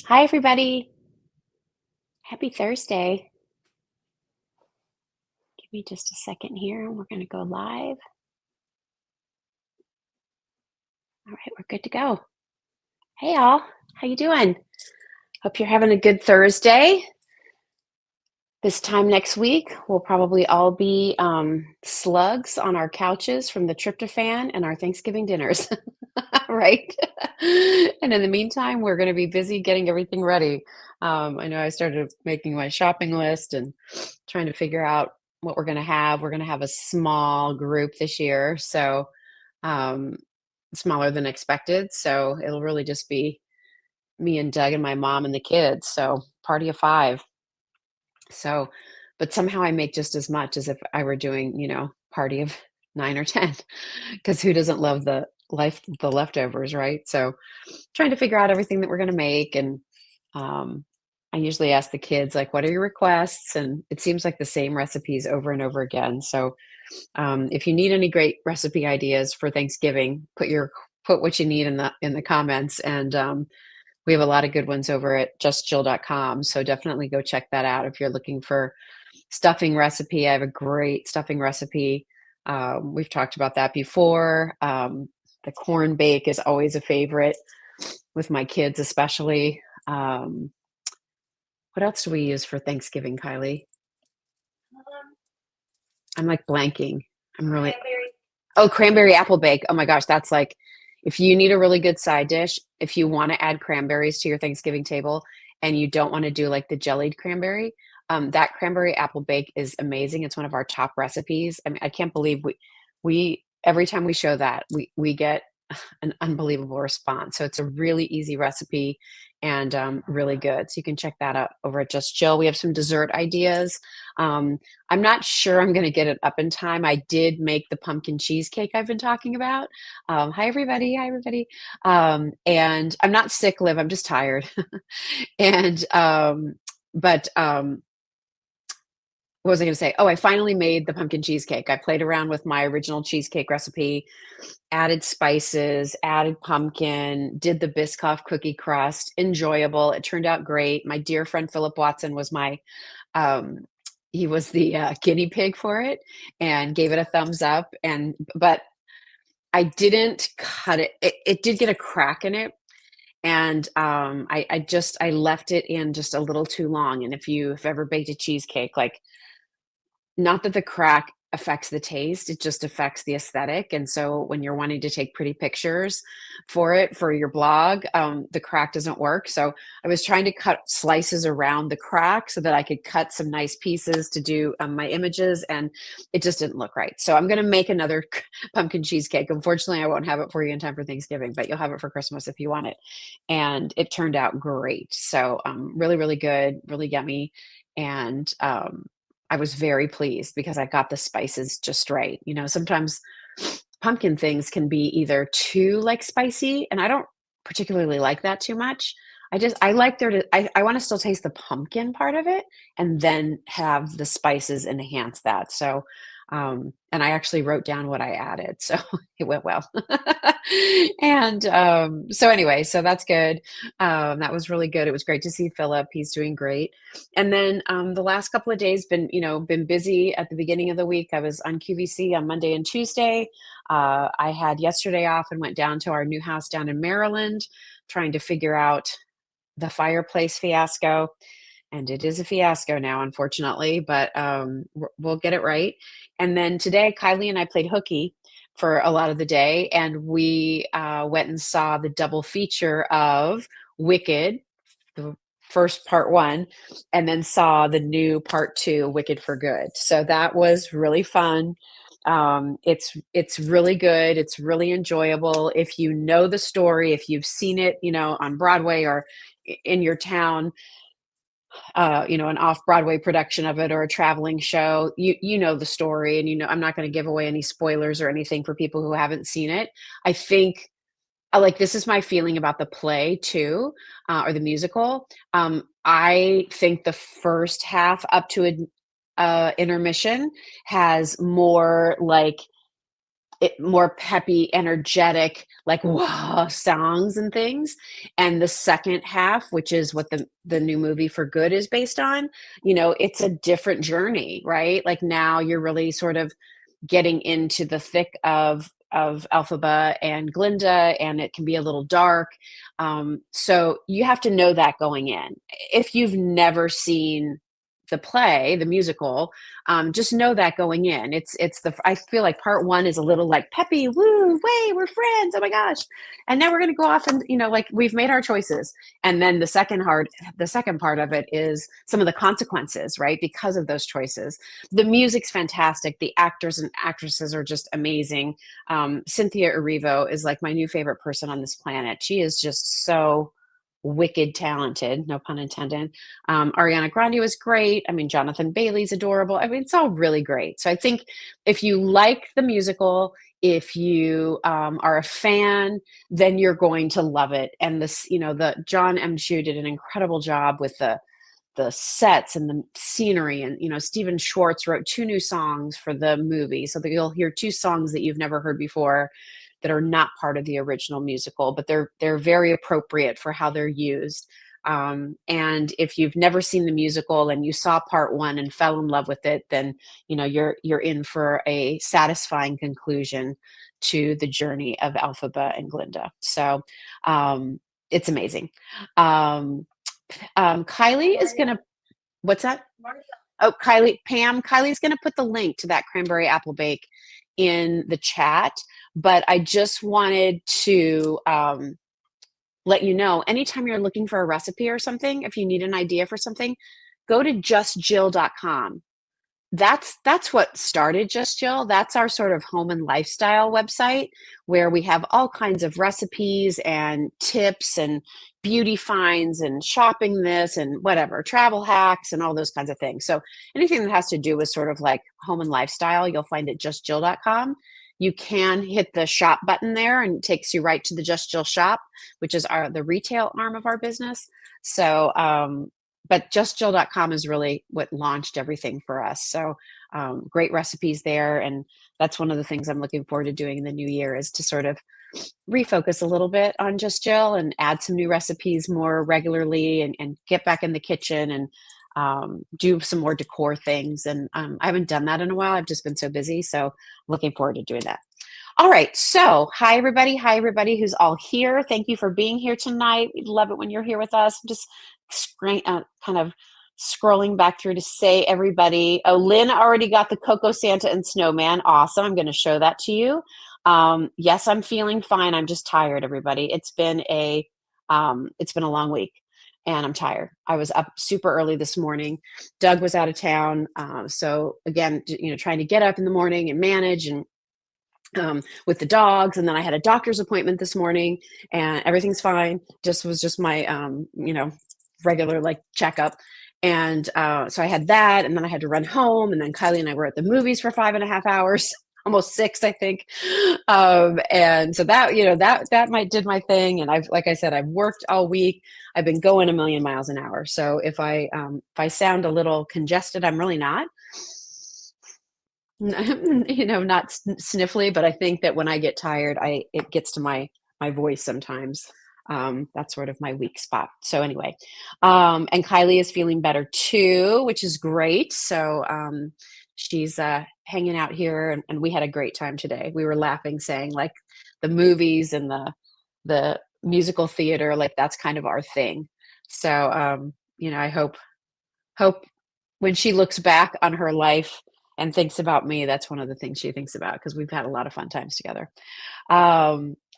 Hi, everybody. Happy Thursday. Give me just a second here, and we're going to go live. All right, we're good to go. Hey, all. How you doing? Hope you're having a good Thursday. This time next week, we'll probably all be slugs on our couches from the tryptophan and our Thanksgiving dinners, right? And in the meantime, we're going to be busy getting everything ready. I know I started making my shopping list and trying to figure out what we're going to have. We're going to have a small group this year, so um, smaller than expected. So it'll really just be me and Doug and my mom and the kids. So party of five. So, but somehow I make just as much as if I were doing, party of 9 or 10, because who doesn't love the leftovers, right? So, trying to figure out everything that we're gonna make, and, um, I usually ask the kids, like, "What are your requests?" And it seems like the same recipes over and over again. So, if you need any great recipe ideas for Thanksgiving, put what you need in the comments, and, we have a lot of good ones over at justjill.com, so definitely go check that out if you're looking for stuffing recipe. I have a great stuffing recipe. We've talked about that before. The corn bake is always a favorite with my kids, especially. What else do we use for Thanksgiving, Kylie? I'm like blanking. I'm really Oh, cranberry apple bake. Oh my gosh, that's like if you need a really good side dish, if you want to add cranberries to your Thanksgiving table and you don't want to do like the jellied cranberry, that cranberry apple bake is amazing. It's one of our top recipes. I mean, I can't believe we every time we show that, we get an unbelievable response. So it's a really easy recipe and really good. So you can check that out over at Just Jill. We have some dessert ideas. I'm not sure I'm going to get it up in time. I did make the pumpkin cheesecake I've been talking about. Hi, everybody. Hi, everybody. And I'm not sick, Liv. I'm just tired. and, but what was I going to say? Oh, I finally made the pumpkin cheesecake. I played around with my original cheesecake recipe, added spices, added pumpkin, did the Biscoff cookie crust. Enjoyable. It turned out great. My dear friend Philip Watson was um, he was the guinea pig for it and gave it a thumbs up. But I didn't cut it. It did get a crack in it, and I left it in just a little too long. And if you've ever baked a cheesecake, like not that the crack affects the taste, it just affects the aesthetic, and so when you're wanting to take pretty pictures for it, for your blog, the crack doesn't work, so I was trying to cut slices around the crack so that I could cut some nice pieces to do, my images, and it just didn't look right. So I'm gonna make another pumpkin cheesecake. Unfortunately, I won't have it for you in time for Thanksgiving, but you'll have it for Christmas if you want it, and it turned out great. So, really, really good, really yummy, and, I was very pleased because I got the spices just right. Sometimes pumpkin things can be either too like spicy, and I don't particularly like that too much. I like there to I want to still taste the pumpkin part of it and then have the spices enhance that. So and I actually wrote down what I added, so it went well. And so anyway, so that's good. That was really good. It was great to see Philip. He's doing great. And then the last couple of days been busy. At the beginning of the week, I was on QVC on Monday and Tuesday. I had yesterday off and went down to our new house down in Maryland, trying to figure out the fireplace fiasco. And it is a fiasco now, unfortunately, but we'll get it right. And then today, Kylie and I played hooky for a lot of the day, and we went and saw the double feature of Wicked, the first part one, and then saw the new part two, Wicked for Good. So that was really fun. It's really good. It's really enjoyable. If you know the story, if you've seen it, on Broadway or in your town, an off-Broadway production of it or a traveling show, you know the story, and I'm not going to give away any spoilers or anything for people who haven't seen it. I think like this is my feeling about the play too, or the musical. I think the first half up to intermission has more like more peppy, energetic, like wow songs and things. And the second half, which is what the new movie For Good is based on, it's a different journey, right? Like now you're really sort of getting into the thick of Elphaba and Glinda, and it can be a little dark. So you have to know that going in. If you've never seen the play, the musical, just know that going in. I feel like part one is a little like peppy, woo, way, we're friends, oh my gosh, and now we're gonna go off and like we've made our choices. And then the second part of it is some of the consequences, right? Because of those choices. The music's fantastic. The actors and actresses are just amazing. Cynthia Erivo is like my new favorite person on this planet. She is just so wicked talented, no pun intended. Ariana Grande was great. I mean, Jonathan Bailey's adorable. I mean, it's all really great. So I think if you like the musical, if you are a fan, then you're going to love it. And this, the John M. Chu did an incredible job with the sets and the scenery. And Stephen Schwartz wrote 2 new songs for the movie, so that you'll hear 2 songs that you've never heard before that are not part of the original musical, but they're very appropriate for how they're used. And if you've never seen the musical and you saw part 1 and fell in love with it, then you're in for a satisfying conclusion to the journey of Elphaba and Glinda. So it's amazing. Kylie is gonna. What's that? Oh, Kylie's gonna put the link to that cranberry apple bake in the chat. But I just wanted to let you know, anytime you're looking for a recipe or something, if you need an idea for something, go to justjill.com. That's what started Just Jill. That's our sort of home and lifestyle website where we have all kinds of recipes and tips and beauty finds and shopping this and whatever, travel hacks and all those kinds of things. So anything that has to do with sort of like home and lifestyle, you'll find at justjill.com. You can hit the shop button there and it takes you right to the Just Jill shop, which is the retail arm of our business. So but justjill.com is really what launched everything for us. So great recipes there. And that's one of the things I'm looking forward to doing in the new year, is to sort of refocus a little bit on Just Jill and add some new recipes more regularly, and get back in the kitchen and do some more decor things. And I haven't done that in a while. I've just been so busy. So looking forward to doing that. All right. So hi, everybody. Hi, everybody who's all here. Thank you for being here tonight. We love it when you're here with us. I'm just kind of scrolling back through to say everybody. Oh, Lynn already got the Cocoa Santa and Snowman. Awesome. I'm going to show that to you. Yes, I'm feeling fine. I'm just tired, everybody. It's been a long week and I'm tired. I was up super early this morning. Doug was out of town. So again, trying to get up in the morning and manage and with the dogs. And then I had a doctor's appointment this morning and everything's fine. Was just my, regular like checkup. And so I had that, and then I had to run home, and then Kylie and I were at the movies for 5.5 hours, almost 6, I think. And so that, did my thing. And like I said, I've worked all week. I've been going a million miles an hour. So if I sound a little congested, I'm really not. Not sniffly, but I think that when I get tired, it gets to my voice sometimes. That's sort of my weak spot. So anyway, and Kylie is feeling better too, which is great. So she's hanging out here, and we had a great time today. We were laughing, saying like the movies and the musical theater, like that's kind of our thing. So I hope when she looks back on her life and thinks about me, that's one of the things she thinks about, because we've had a lot of fun times together.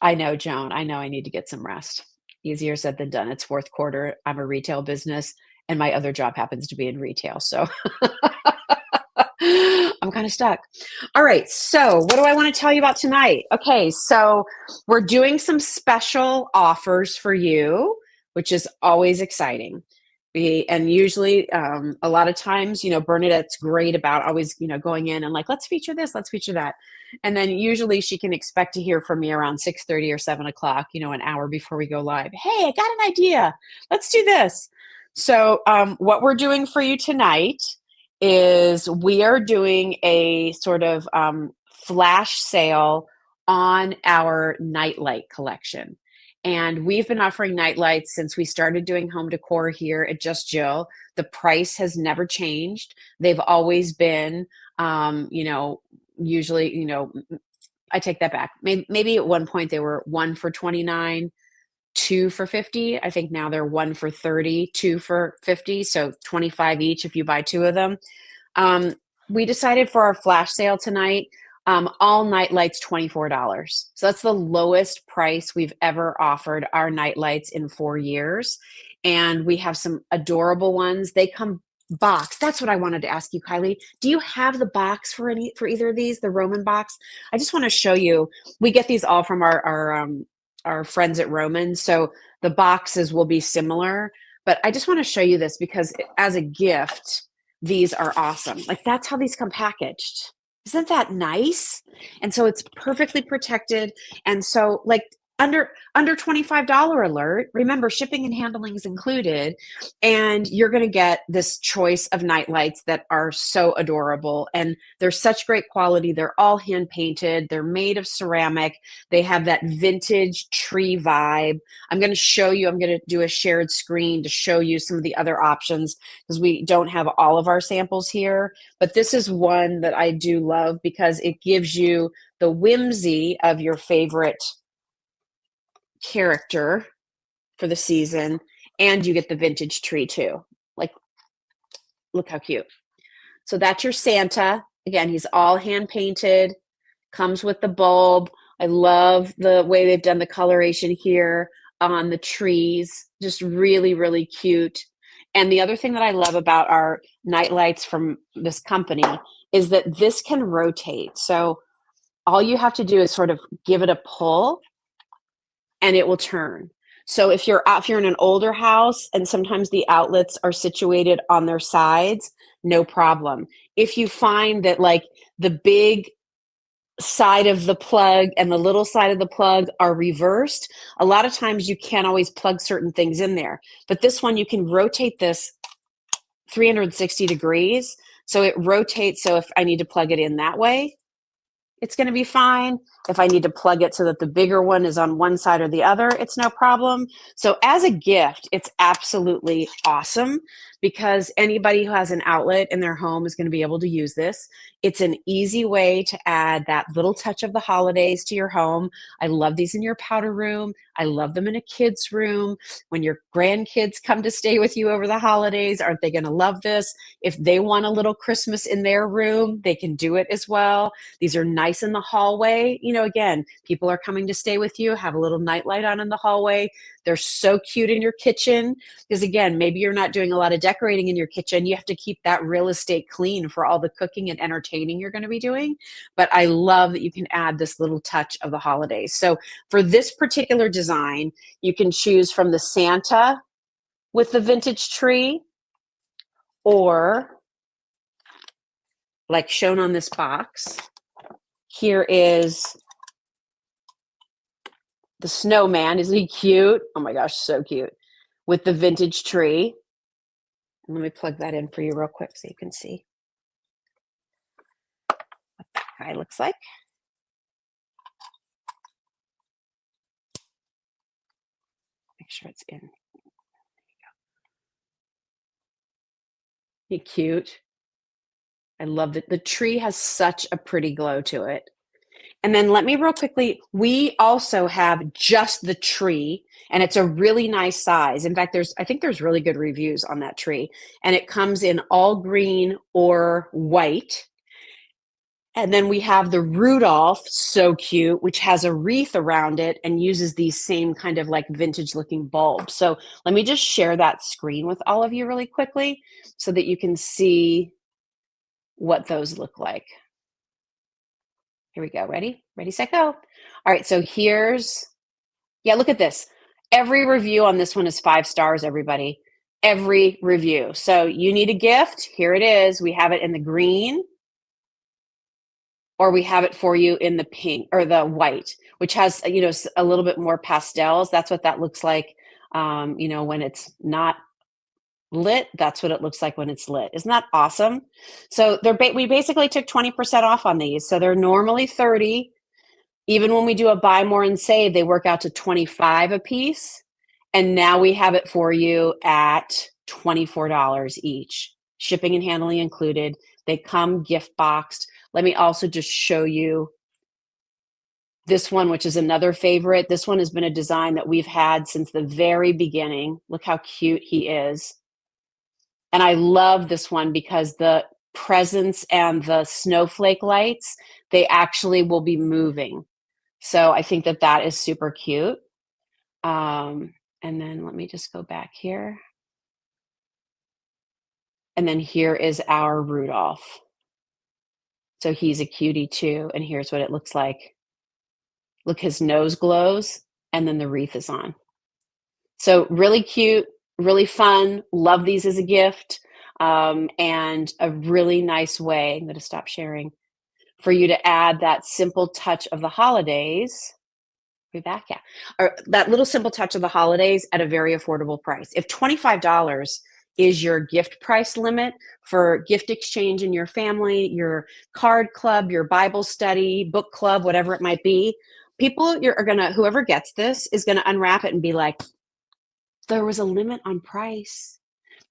I know, Joan, I know I need to get some rest. Easier said than done. It's fourth quarter. I'm a retail business and my other job happens to be in retail. So I'm kind of stuck. All right. So what do I want to tell you about tonight? Okay. So we're doing some special offers for you, which is always exciting. And usually a lot of times, Bernadette's great about always, going in and like, let's feature this, let's feature that. And then usually she can expect to hear from me around 6:30 or 7 o'clock, an hour before we go live. Hey, I got an idea. Let's do this. So what we're doing for you tonight is we are doing a sort of flash sale on our nightlight collection. And we've been offering nightlights since we started doing home decor here at Just Jill. The price has never changed. They've always been, usually, I take that back. Maybe at one point they were one for 29, two for 50. I think now they're one for 30, two for 50. So 25 each if you buy two of them. Um, we decided for our flash sale tonight, all night lights $24. So that's the lowest price we've ever offered our night lights in 4 years. And we have some adorable ones. They come box. That's what I wanted to ask you, Kylie. Do you have the box for either of these, the Roman box? I just want to show you. We get these all from our friends at Roman, so the boxes will be similar. But I just want to show you this because as a gift, these are awesome. Like that's how these come packaged. Isn't that nice? And so it's perfectly protected. And so like under $25 alert. Remember, shipping and handling is included. And you're going to get this choice of night lights that are so adorable. And they're such great quality. They're all hand painted. They're made of ceramic. They have that vintage tree vibe. I'm going to do a shared screen to show you some of the other options because we don't have all of our samples here. But this is one that I do love because it gives you the whimsy of your favorite character for the season, and you get the vintage tree too. Like, look how cute. So that's your Santa. Again, he's all hand painted, comes with the bulb. I love the way they've done the coloration here on the trees. Just really, really cute. And the other thing that I love about our night lights from this company is that this can rotate. So all you have to do is sort of give it a pull and it will turn. So if you're in an older house and sometimes the outlets are situated on their sides, no problem. If you find that like the big side of the plug and the little side of the plug are reversed, a lot of times you can't always plug certain things in there. But this one, you can rotate this 360 degrees. So it rotates. So if I need to plug it in that way, it's going to be fine. If I need to plug it so that the bigger one is on one side or the other, it's no problem. So as a gift, it's absolutely awesome because anybody who has an outlet in their home is going to be able to use this. It's an easy way to add that little touch of the holidays to your home. I love these in your powder room. I love them in a kid's room. When your grandkids come to stay with you over the holidays, aren't they going to love this? If they want a little Christmas in their room, they can do it as well. These are nice in the hallway. Again, people are coming to stay with you, have a little nightlight on in the hallway. They're so cute in your kitchen because, again, maybe you're not doing a lot of decorating in your kitchen. You have to keep that real estate clean for all the cooking and entertaining you're going to be doing. But I love that you can add this little touch of the holidays. So for this particular design, you can choose from the Santa with the vintage tree, or like shown on this box, here is the snowman. Isn't he cute? Oh my gosh, so cute. With the vintage tree. Let me plug that in for you real quick so you can see what that guy looks like. Make sure it's in. There you go. He cute. I love it. The tree has such a pretty glow to it. And then let me real quickly, we also have just the tree, and it's a really nice size. In fact, I think there's really good reviews on that tree, and it comes in all green or white. And then we have the Rudolph, so cute, which has a wreath around it and uses these same kind of like vintage looking bulbs. So let me just share that screen with all of you really quickly so that you can see what those look like. Here we go. Ready? Ready, set, go. All right, so look at this. Every review on this one is 5 stars, everybody. Every review. So you need a gift. Here it is. We have it in the green, or we have it for you in the pink or the white, which has, a little bit more pastels. That's what that looks like, when it's not lit. That's what it looks like when it's lit. Isn't that awesome? So we basically took 20% off on these. So they're normally 30. Even when we do a buy more and save, they work out to 25 a piece. And now we have it for you at $24 each. Shipping and handling included. They come gift boxed. Let me also just show you this one, which is another favorite. This one has been a design that we've had since the very beginning. Look how cute he is. And I love this one because the presents and the snowflake lights, they actually will be moving. So I think that that is super cute. And then let me just go back here. And then here is our Rudolph. So he's a cutie too. And here's what it looks like. Look, his nose glows and then the wreath is on. So really cute, really fun. Love these as a gift. And a really nice way, I'm going to stop sharing, for you to add that simple touch of the holidays. Be back, yeah. Or that little simple touch of the holidays at a very affordable price. If $25 is your gift price limit for gift exchange in your family, your card club, your Bible study, book club, whatever it might be, people are gonna, whoever gets this is gonna unwrap it and be like, there was a limit on price,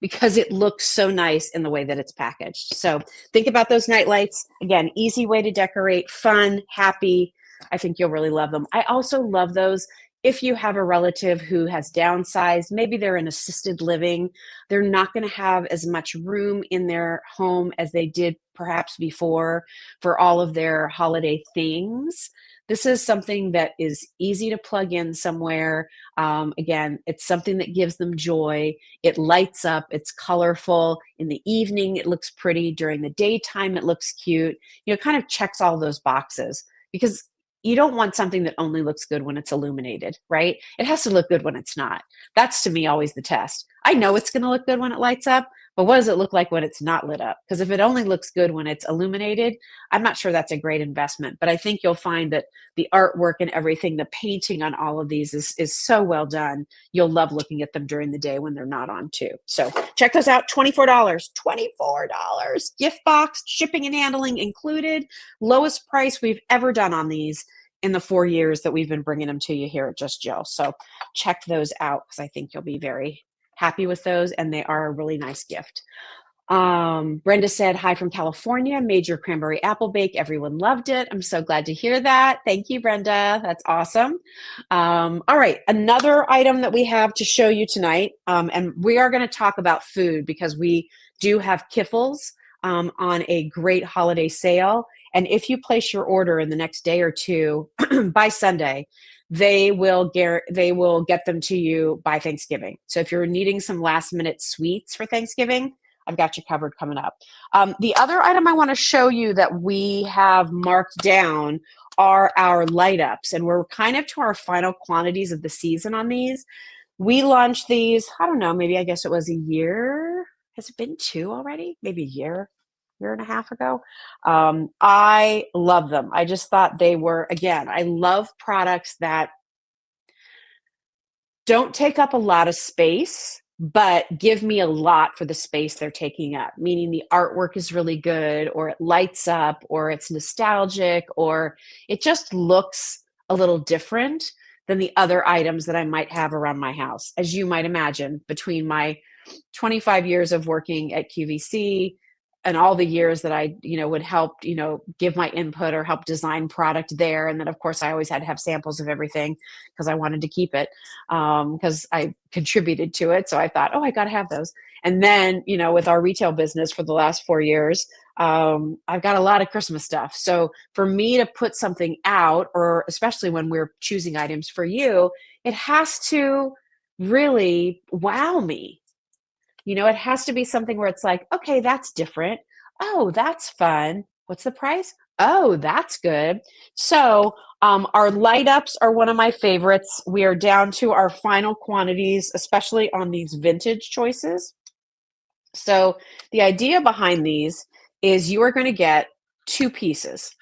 because it looks so nice in the way that it's packaged. So think about those night lights. Again, easy way to decorate, fun, happy. I think you'll really love them. I also love those if you have a relative who has downsized, maybe they're in assisted living, they're not going to have as much room in their home as they did perhaps before for all of their holiday things. This is something that is easy to plug in somewhere. Again, it's something that gives them joy. It lights up, it's colorful. In the evening, it looks pretty. During the daytime, it looks cute. You know, it kind of checks all those boxes, because you don't want something that only looks good when it's illuminated, right? It has to look good when it's not. That's, to me, always the test. I know it's going to look good when it lights up, but what does it look like when it's not lit up? Because if it only looks good when it's illuminated, I'm not sure that's a great investment. But I think you'll find that the artwork and everything, the painting on all of these is so well done. You'll love looking at them during the day when they're not on too. So check those out. $24. $24. Gift box, shipping and handling included. Lowest price we've ever done on these in the 4 years that we've been bringing them to you here at Just Jill. So check those out, because I think you'll be very happy with those, and they are a really nice gift. Brenda said, hi from California, made your cranberry apple bake. Everyone loved it. I'm so glad to hear that. Thank you, Brenda. That's awesome. All right. Another item that we have to show you tonight, and we are going to talk about food, because we do have Kiffles on a great holiday sale. And if you place your order in the next day or two, by Sunday, they will get them to you by Thanksgiving. So if you're needing some last minute sweets for Thanksgiving, I've got you covered coming up. The other item I want to show you that we have marked down are our light ups, and we're kind of to our final quantities of the season on these. We launched these, I don't know, maybe I guess it was a year. Has it been 2 already? Maybe a year and a half ago. I love them. I just thought they were, again, I love products that don't take up a lot of space, but give me a lot for the space they're taking up, meaning the artwork is really good, or it lights up, or it's nostalgic, or it just looks a little different than the other items that I might have around my house. As you might imagine, between my 25 years of working at QVC and all the years that I, would help, give my input or help design product there. And then of course I always had to have samples of everything, because I wanted to keep it, because I contributed to it. So I thought, oh, I got to have those. And then, with our retail business for the last 4 years, I've got a lot of Christmas stuff. So for me to put something out, or especially when we're choosing items for you, it has to really wow me. It has to be something where it's like, okay, that's different. Oh, that's fun. What's the price? Oh, that's good. So our light ups are one of my favorites. We are down to our final quantities, especially on these vintage choices. So the idea behind these is you are going to get 2 pieces.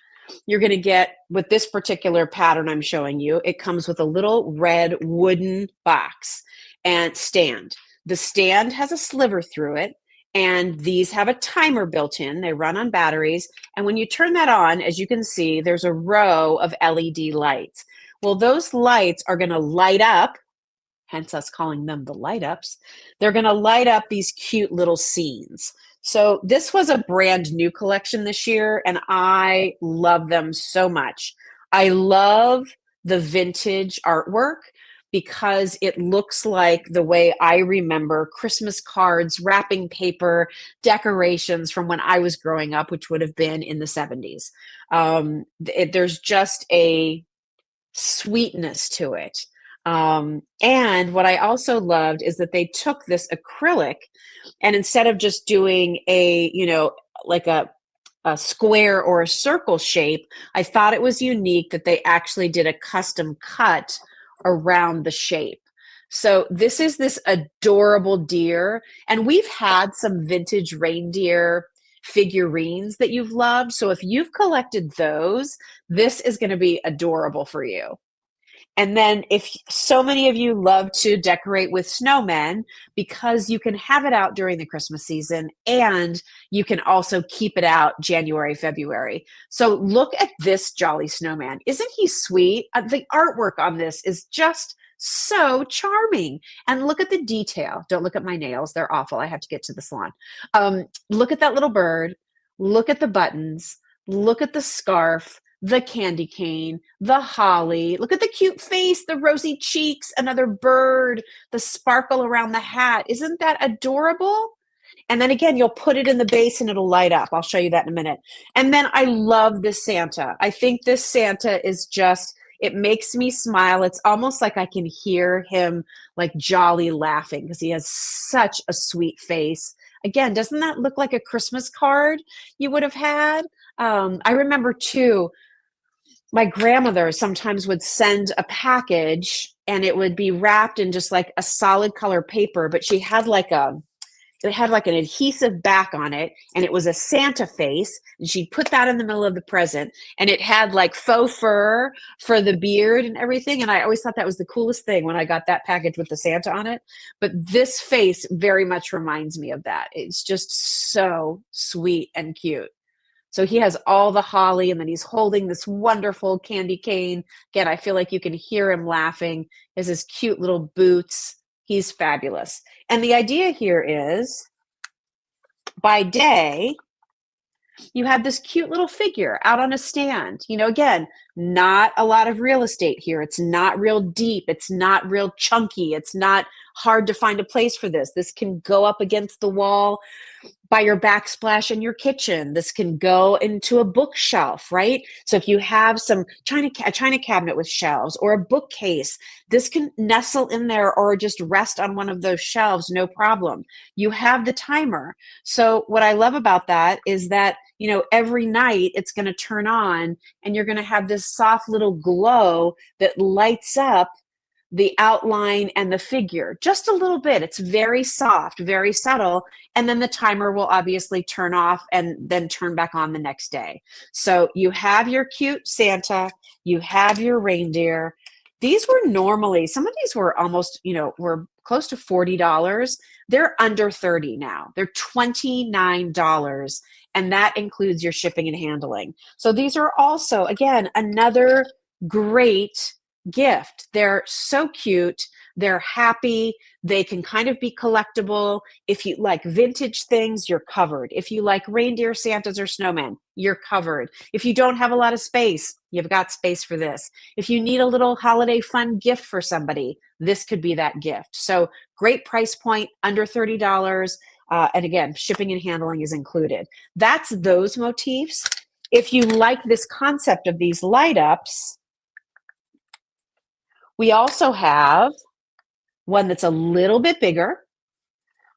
You're going to get, with this particular pattern I'm showing you, it comes with a little red wooden box and stand. The stand has a sliver through it, And these have a timer built in. They run on batteries. And when you turn that on, as you can see, there's a row of LED lights. Well, those lights are going to light up, hence us calling them the light ups. They're going to light up these cute little scenes. So this was a brand new collection this year, and I love them so much. I love the vintage artwork because it looks like the way I remember Christmas cards, wrapping paper, decorations from when I was growing up, which would have been in the 70s. There's just a sweetness to it. And what I also loved is that they took this acrylic and instead of just doing a, like a square or a circle shape, I thought it was unique that they actually did a custom cut around the shape. So this is this adorable deer, and we've had some vintage reindeer figurines that you've loved. So if you've collected those, this is going to be adorable for you. And then if so many of you love to decorate with snowmen, because you can have it out during the Christmas season and you can also keep it out January, February. So look at this jolly snowman. Isn't he sweet? The artwork on this is just so charming. And look at the detail. Don't look at my nails. They're awful. I have to get to the salon. Look at that little bird. Look at the buttons. Look at the scarf, the candy cane, the holly. Look at the cute face, the rosy cheeks, another bird, the sparkle around the hat. Isn't that adorable? And then again, you'll put it in the base and it'll light up. I'll show you that in a minute. And then I love this Santa. I think this Santa is just, it makes me smile. It's almost like I can hear him like jolly laughing because he has such a sweet face. Again, doesn't that look like a Christmas card you would have had? I remember too, my grandmother sometimes would send a package and it would be wrapped in just like a solid color paper, but she had like it had like an adhesive back on it, and it was a Santa face, and she'd put that in the middle of the present, and it had like faux fur for the beard and everything. And I always thought that was the coolest thing when I got that package with the Santa on it. But this face very much reminds me of that. It's just so sweet and cute. So he has all the holly, and then he's holding this wonderful candy cane. Again, I feel like you can hear him laughing. He has his cute little boots. He's fabulous. And the idea here is by day, you have this cute little figure out on a stand. Again, not a lot of real estate here. It's not real deep. It's not real chunky. It's not hard to find a place for this. This can go up against the wall by your backsplash in your kitchen. This can go into a bookshelf, right? So if you have a china cabinet with shelves or a bookcase, this can nestle in there or just rest on one of those shelves, no problem. You have the timer. So what I love about that is that, every night it's going to turn on and you're going to have this soft little glow that lights up the outline and the figure just a little bit. It's very soft, very subtle. And then the timer will obviously turn off and then turn back on the next day. So you have your cute Santa, you have your reindeer. These were normally, some of these were almost, were close to $40. They're under $30 now. They're $29. And that includes your shipping and handling. So these are also, again, another great gift. They're so cute. They're happy. They can kind of be collectible. If you like vintage things, you're covered. If you like reindeer, Santas, or snowmen, you're covered. If you don't have a lot of space, you've got space for this. If you need a little holiday fun gift for somebody, this could be that gift. So great price point, under $30. And again, shipping and handling is included. That's those motifs. If you like this concept of these light ups, we also have one that's a little bit bigger.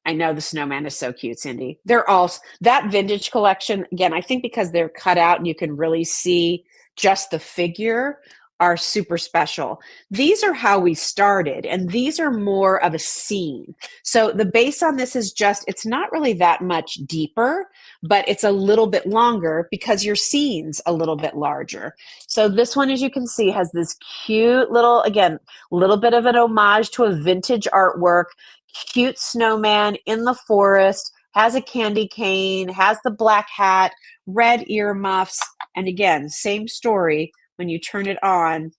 I know the snowman is so cute, Cindy. They're all, that vintage collection, again, I think because they're cut out and you can really see just the figure, are super special. These are how we started, and these are more of a scene. So the base on this is just, it's not really that much deeper, but it's a little bit longer because your scene's a little bit larger. So this one, as you can see, has this cute little, again, little bit of an homage to a vintage artwork, cute snowman in the forest, has a candy cane, has the black hat, red earmuffs. And again, same story. When you turn it on,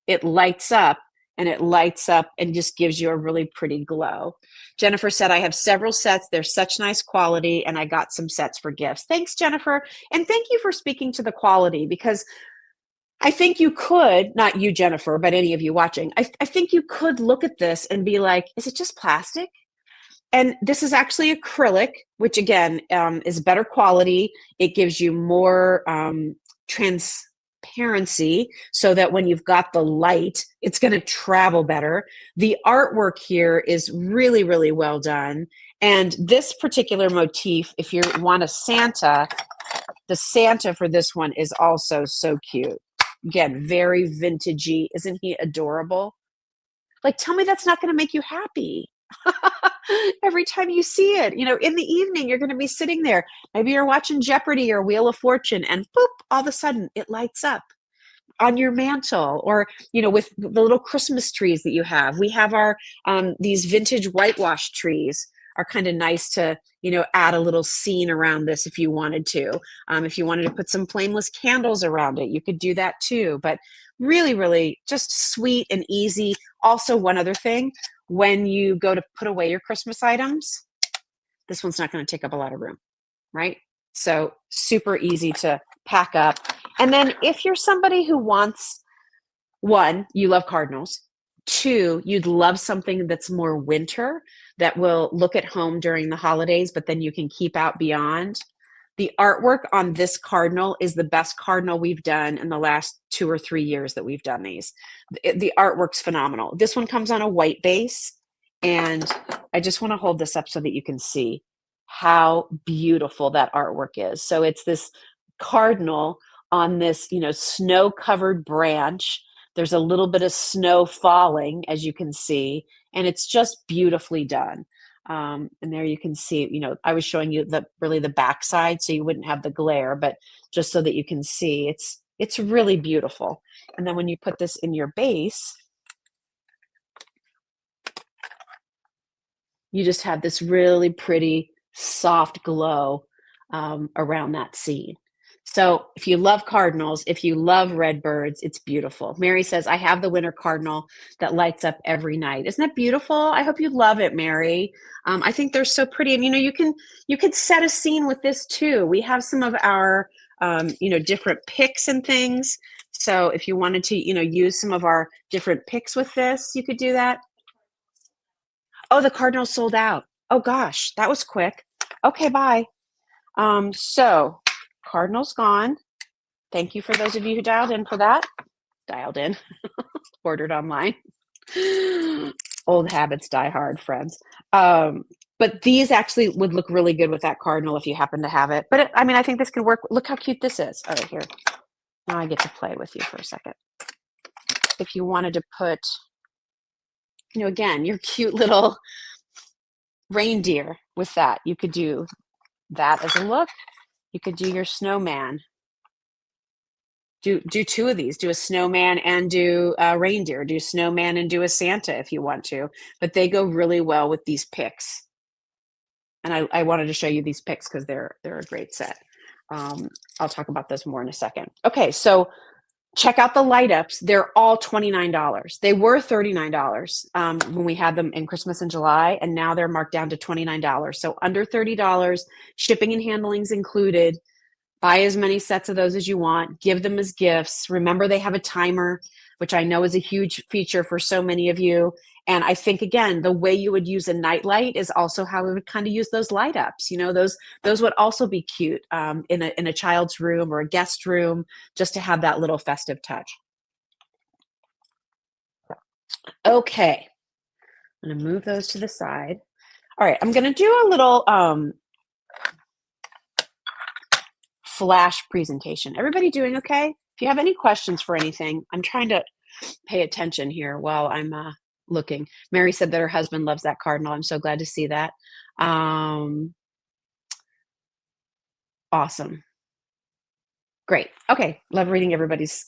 it lights up, and it lights up and just gives you a really pretty glow. Jennifer said, I have several sets. They're such nice quality, and I got some sets for gifts. Thanks, Jennifer. And thank you for speaking to the quality, because I think you could, not you, Jennifer, but any of you watching, I think you could look at this and be like, is it just plastic? And this is actually acrylic, which again is better quality. It gives you more transparency, so that when you've got the light, it's going to travel better. The artwork here is really, really well done. And this particular motif, if you want a Santa, the Santa for this one is also so cute. Again, very vintagey. Isn't he adorable? Like, tell me that's not going to make you happy. Every time you see it, in the evening, you're going to be sitting there. Maybe you're watching Jeopardy or Wheel of Fortune, and boop, all of a sudden it lights up on your mantle, or with the little Christmas trees that you have. We have our these vintage whitewash trees are kind of nice to add a little scene around this if you wanted to. If you wanted to put some flameless candles around it, you could do that too. But really, really just sweet and easy. Also, one other thing, when you go to put away your Christmas items, this one's not going to take up a lot of room, right? So super easy to pack up. And then if you're somebody who wants, one, you love cardinals. Two, you'd love something that's more winter, that will look at home during the holidays, but then you can keep out beyond. The artwork on this cardinal is the best cardinal we've done in the last 2 or 3 years that we've done these. The artwork's phenomenal. This one comes on a white base, and I just want to hold this up so that you can see how beautiful that artwork is. So it's this cardinal on this, snow-covered branch. There's a little bit of snow falling, as you can see, and it's just beautifully done. And there you can see, I was showing you the backside, so you wouldn't have the glare, but just so that you can see, it's really beautiful. And then when you put this in your base, you just have this really pretty, soft glow around that scene. So if you love cardinals, if you love red birds, it's beautiful. Mary says, I have the winter cardinal that lights up every night. Isn't that beautiful? I hope you love it, Mary. I think they're so pretty. And, you can set a scene with this too. We have some of our, different picks and things. So if you wanted to, use some of our different picks with this, you could do that. Oh, the cardinal sold out. Oh gosh, that was quick. Okay, bye. So cardinal's gone. Thank you for those of you who dialed in for that. Dialed in, ordered online. Old habits die hard, friends. But these actually would look really good with that cardinal if you happen to have it. But I think this can work. Look how cute this is. All right, here. Now I get to play with you for a second. If you wanted to put, again, your cute little reindeer with that, you could do that as a look. You could do your snowman. Do 2 of these. Do a snowman and do a reindeer. Do snowman and do a Santa if you want to. But they go really well with these picks. And I wanted to show you these picks because they're a great set. I'll talk about those more in a second. Okay, so check out the light ups. They're all $29. They were $39 when we had them in Christmas in July, and now they're marked down to $29. So under $30, shipping and handling's included. Buy as many sets of those as you want. Give them as gifts. Remember, they have a timer, which I know is a huge feature for so many of you. And I think, again, the way you would use a nightlight is also how we would kind of use those light ups. Those would also be cute in a child's room or a guest room, just to have that little festive touch. Okay, I'm going to move those to the side. All right, I'm going to do a little flash presentation. Everybody doing okay? If you have any questions for anything, I'm trying to pay attention here while I'm looking. Mary said that her husband loves that cardinal. I'm so glad to see that. Awesome. Great. Okay. Love reading everybody's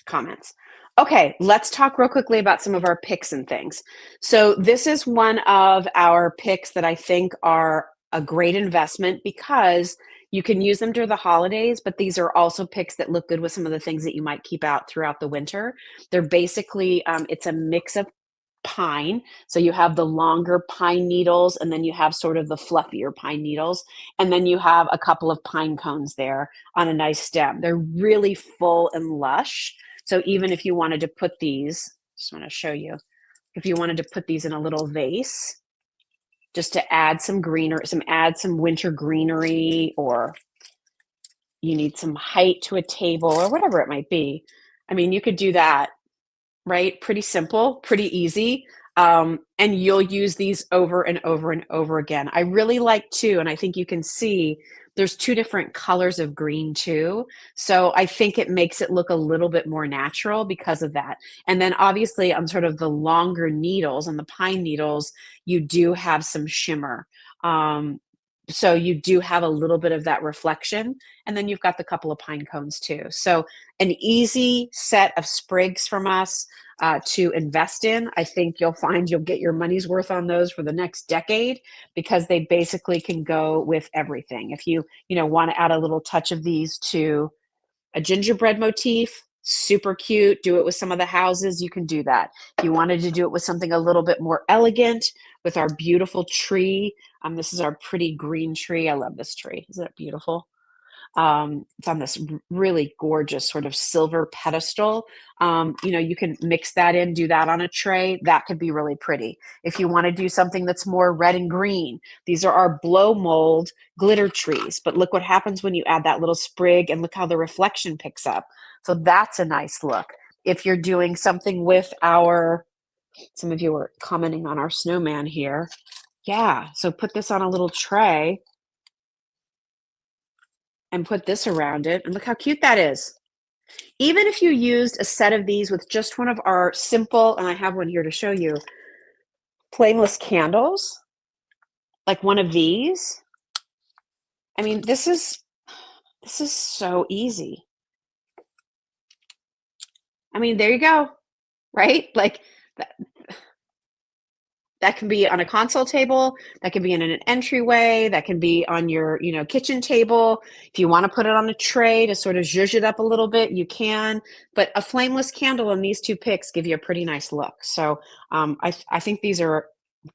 comments. Okay, let's talk real quickly about some of our picks and things. So this is one of our picks that I think are a great investment because you can use them during the holidays, but these are also picks that look good with some of the things that you might keep out throughout the winter. They're basically, it's a mix of pine. So you have the longer pine needles, and then you have sort of the fluffier pine needles. And then you have a couple of pine cones there on a nice stem. They're really full and lush. So even if you wanted to put these, just want to show you, if you wanted to put these in a little vase, just to add some some winter greenery, or you need some height to a table or whatever it might be. I mean, you could do that, right? Pretty simple, pretty easy. And you'll use these over and over and over again. I really like too, and I think you can see there's two different colors of green too. So I think it makes it look a little bit more natural because of that. And then obviously on sort of the longer needles, on the pine needles, you do have some shimmer. So you do have a little bit of that reflection. And then you've got the couple of pine cones too. So an easy set of sprigs from us to invest in. I think you'll find you'll get your money's worth on those for the next decade, because they basically can go with everything. If you want to add a little touch of these to a gingerbread motif, super cute. Do it with some of the houses, you can do that. If you wanted to do it with something a little bit more elegant, with our beautiful tree. This is our pretty green tree. I love this tree. Isn't it beautiful? It's on this really gorgeous sort of silver pedestal. You can mix that in, do that on a tray. That could be really pretty. If you want to do something that's more red and green, these are our blow mold glitter trees. But look what happens when you add that little sprig, and look how the reflection picks up. So that's a nice look. If you're doing something with some of you were commenting on our snowman here. Yeah, so put this on a little tray and put this around it, and look how cute that is. Even if you used a set of these with just one of our simple, and I have one here to show you, flameless candles, like one of these. I mean, this is so easy. I mean, there you go, right? Like that can be on a console table, that can be in an entryway, that can be on your, kitchen table. If you want to put it on a tray to sort of zhuzh it up a little bit, you can. But a flameless candle and these two picks give you a pretty nice look. So I think these are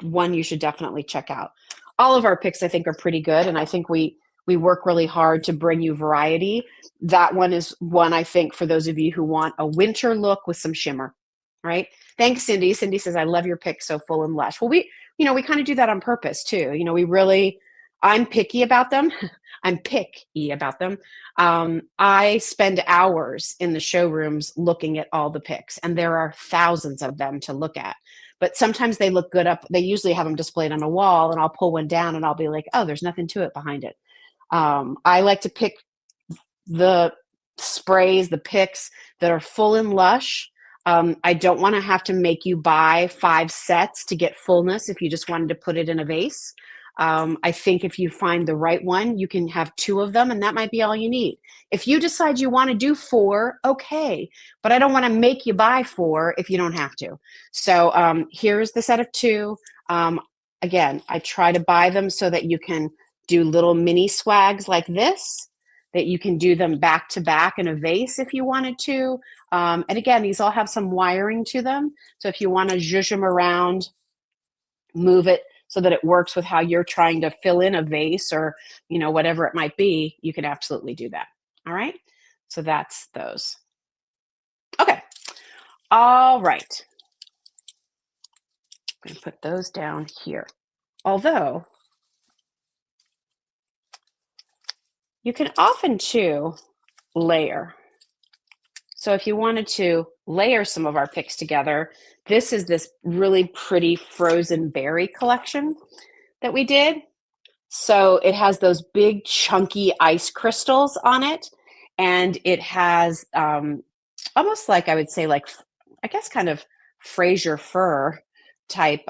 one you should definitely check out. All of our picks, I think, are pretty good, and I think we work really hard to bring you variety. That one is one, I think, for those of you who want a winter look with some shimmer, right? Thanks, Cindy. Cindy says, I love your picks, so full and lush. Well, we kind of do that on purpose too. I'm picky about them. I'm picky about them. I spend hours in the showrooms looking at all the picks, and there are thousands of them to look at. But sometimes they look good they usually have them displayed on a wall, and I'll pull one down and I'll be like, oh, there's nothing to it behind it. I like to pick the sprays, the picks that are full and lush. I don't want to have to make you buy 5 sets to get fullness if you just wanted to put it in a vase. I think if you find the right one, you can have 2 of them, and that might be all you need. If you decide you want to do 4, okay, but I don't want to make you buy 4 if you don't have to. So here's the set of 2. Again, I try to buy them so that you can do little mini swags like this, that you can do them back to back in a vase if you wanted to. And again, these all have some wiring to them. So if you want to zhuzh them around, move it so that it works with how you're trying to fill in a vase, or, whatever it might be, you can absolutely do that. All right. So that's those. Okay. All right. I'm going to put those down here. Although you can often too layer. So if you wanted to layer some of our picks together, this is this really pretty frozen berry collection that we did. So it has those big chunky ice crystals on it, and it has almost like, I would say, like, I guess kind of Fraser fir type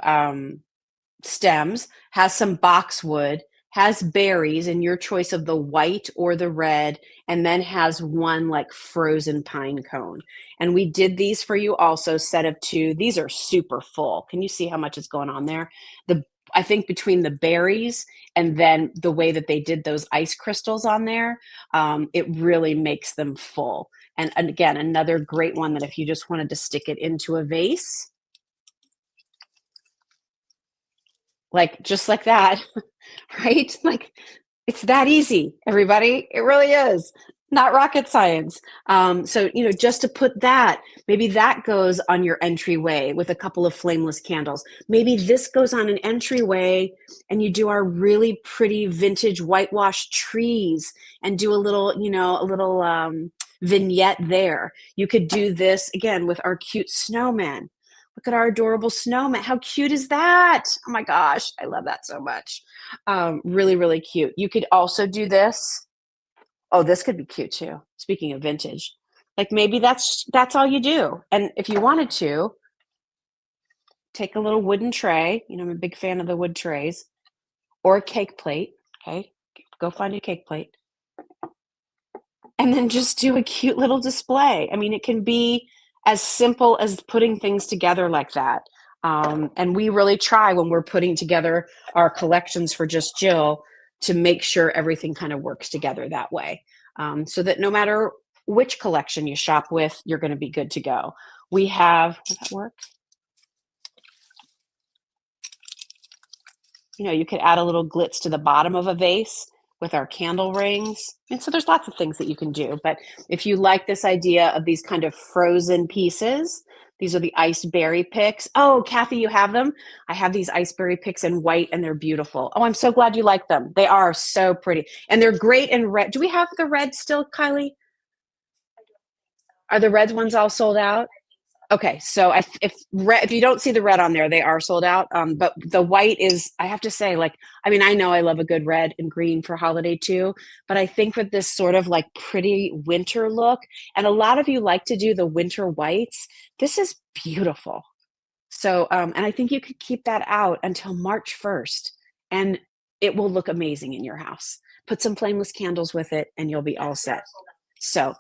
stems, has some boxwood, has berries in your choice of the white or the red, and then has one like frozen pine cone. And we did these for you also, set of 2. These are super full. Can you see how much is going on there? I think between the berries and then the way that they did those ice crystals on there, it really makes them full. And again, another great one that if you just wanted to stick it into a vase, like just like that, right? Like it's that easy, everybody. It really is. Not rocket science. So, just to put that, maybe that goes on your entryway with a couple of flameless candles. Maybe this goes on an entryway and you do our really pretty vintage whitewashed trees and do a little vignette there. You could do this again with our cute snowman. Look at our adorable snowman. How cute is that? Oh my gosh, I love that so much. Really, really cute. You could also do this. Oh, this could be cute too. Speaking of vintage, like maybe that's all you do. And if you wanted to, take a little wooden tray. I'm a big fan of the wood trays or a cake plate. Okay, go find a cake plate, and then just do a cute little display. I mean, it can be as simple as putting things together like that. And we really try when we're putting together our collections for Just Jill to make sure everything kind of works together that way, so that no matter which collection you shop with, you're going to be good to go. We have, does that work? You could add a little glitz to the bottom of a vase with our candle rings. And so there's lots of things that you can do. But if you like this idea of these kind of frozen pieces, these are the iced berry picks. Oh, Kathy, you have them? I have these iced berry picks in white and they're beautiful. Oh, I'm so glad you like them. They are so pretty. And they're great in red. Do we have the red still, Kylie? Are the red ones all sold out? Okay, so if you don't see the red on there, they are sold out. But the white is, I have to say, like, I mean, I know I love a good red and green for holiday too, but I think with this sort of like pretty winter look, and a lot of you like to do the winter whites, this is beautiful. So, and I think you could keep that out until March 1st, and it will look amazing in your house. Put some flameless candles with it, and you'll be all set. So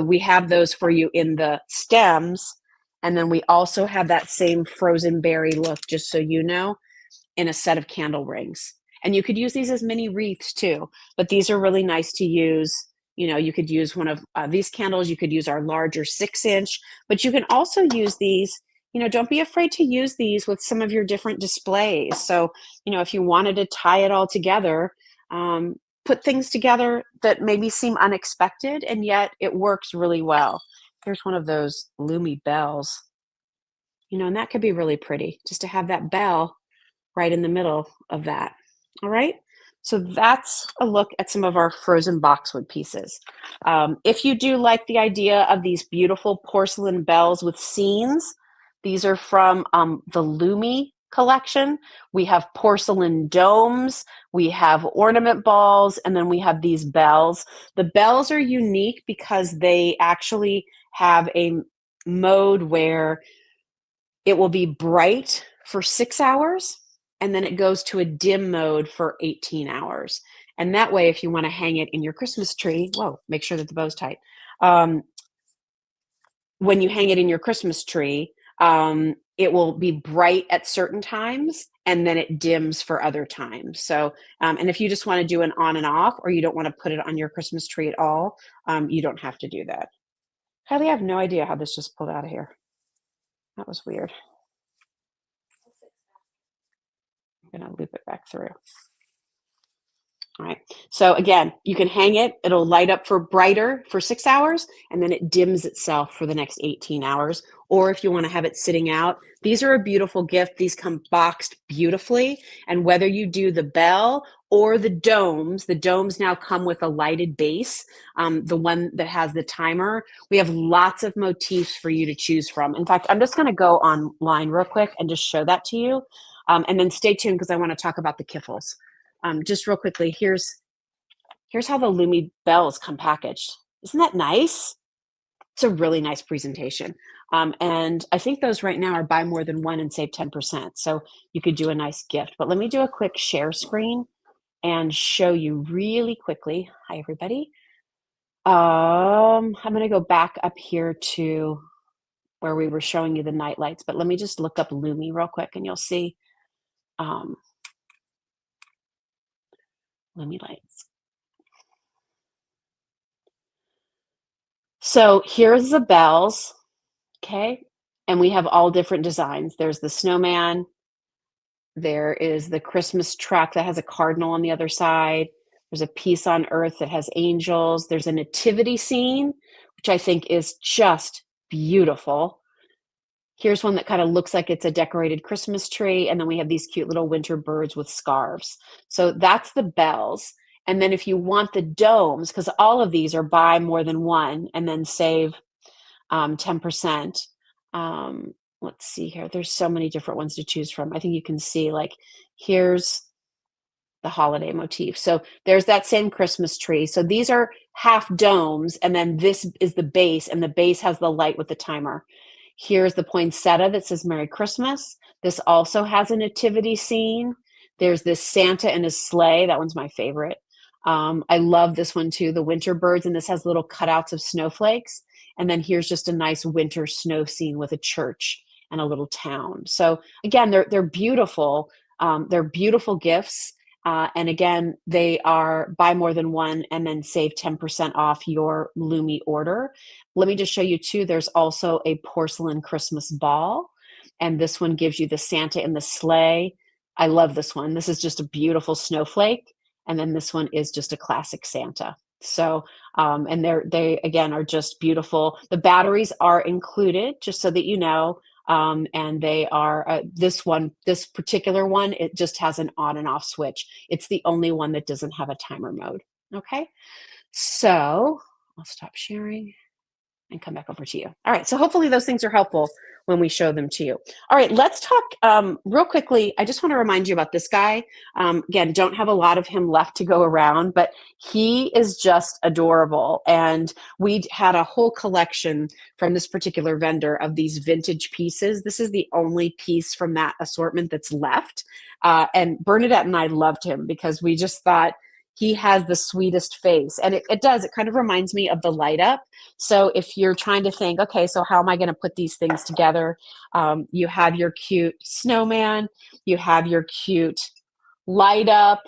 we have those for you in the stems, and then we also have that same frozen berry look, just so you know, in a set of candle rings. And you could use these as mini wreaths too, but these are really nice to use. You could use one of these candles. You could use our larger 6-inch, but you can also use these. Don't be afraid to use these with some of your different displays. So, if you wanted to tie it all together, put things together that maybe seem unexpected, and yet it works really well. Here's one of those Lumi bells, and that could be really pretty just to have that bell right in the middle of that. All right. So that's a look at some of our frozen boxwood pieces. If you do like the idea of these beautiful porcelain bells with scenes, these are from the Lumi collection. We have porcelain domes, we have ornament balls, and then we have these bells. The bells are unique because they actually have a mode where it will be bright for 6 hours, and then it goes to a dim mode for 18 hours. And that way, if you want to hang it in your Christmas tree, whoa, make sure that the bow's tight. When you hang it in your Christmas tree, it will be bright at certain times and then it dims for other times. So, and if you just want to do an on and off, or you don't want to put it on your Christmas tree at all, you don't have to do that. Kylie, I have no idea how this just pulled out of here. That was weird. I'm going to loop it back through. All right. So again, you can hang it. It'll light up for brighter for 6 hours, and then it dims itself for the next 18 hours. Or if you want to have it sitting out, these are a beautiful gift. These come boxed beautifully. And whether you do the bell or the domes now come with a lighted base, the one that has the timer. We have lots of motifs for you to choose from. In fact, I'm just going to go online real quick and just show that to you. And then stay tuned because I want to talk about the kiffles. Just real quickly, here's how the Lumi bells come packaged. Isn't that nice? It's a really nice presentation. And I think those right now are buy more than one and save 10%. So you could do a nice gift. But let me do a quick share screen and show you really quickly. Hi, everybody. I'm going to go back up here to where we were showing you the night lights. But let me just look up Lumi real quick and you'll see. Lumi lights. So here's the bells, okay? And we have all different designs. There's the snowman, there is the Christmas truck that has a cardinal on the other side. There's a piece on earth that has angels. There's a nativity scene, which I think is just beautiful. Here's one that kind of looks like it's a decorated Christmas tree. And then we have these cute little winter birds with scarves. So that's the bells. And then if you want the domes, because all of these are buy more than one and then save 10%. Let's see here. There's so many different ones to choose from. I think you can see like here's the holiday motif. So there's that same Christmas tree. So these are half domes, and then this is the base, and the base has the light with the timer. Here's the poinsettia that says Merry Christmas. This also has a nativity scene. There's this Santa and his sleigh. That one's my favorite. I love this one too, the winter birds, and this has little cutouts of snowflakes. And then here's just a nice winter snow scene with a church and a little town. So again, they're beautiful. They're beautiful gifts. And again, they are buy more than one and then save 10% off your Lumi order. Let me just show you too, there's also a porcelain Christmas ball. And this one gives you the Santa in the sleigh. I love this one. This is just a beautiful snowflake. And then this one is just a classic Santa. So, and they again are just beautiful. The batteries are included, just so that you know. And they are this particular one, it just has an on and off switch. It's the only one that doesn't have a timer mode. Okay, so I'll stop sharing and come back over to you. All right, so hopefully those things are helpful when we show them to you. All right, let's talk real quickly. I just want to remind you about this guy. Again, don't have a lot of him left to go around, but he is just adorable. And we had a whole collection from this particular vendor of these vintage pieces. This is the only piece from that assortment that's left. And Bernadette and I loved him because we just thought, he has the sweetest face. And it does, it kind of reminds me of the light up. So if you're trying to think, okay, so how am I going to put these things together? You have your cute snowman, you have your cute light up,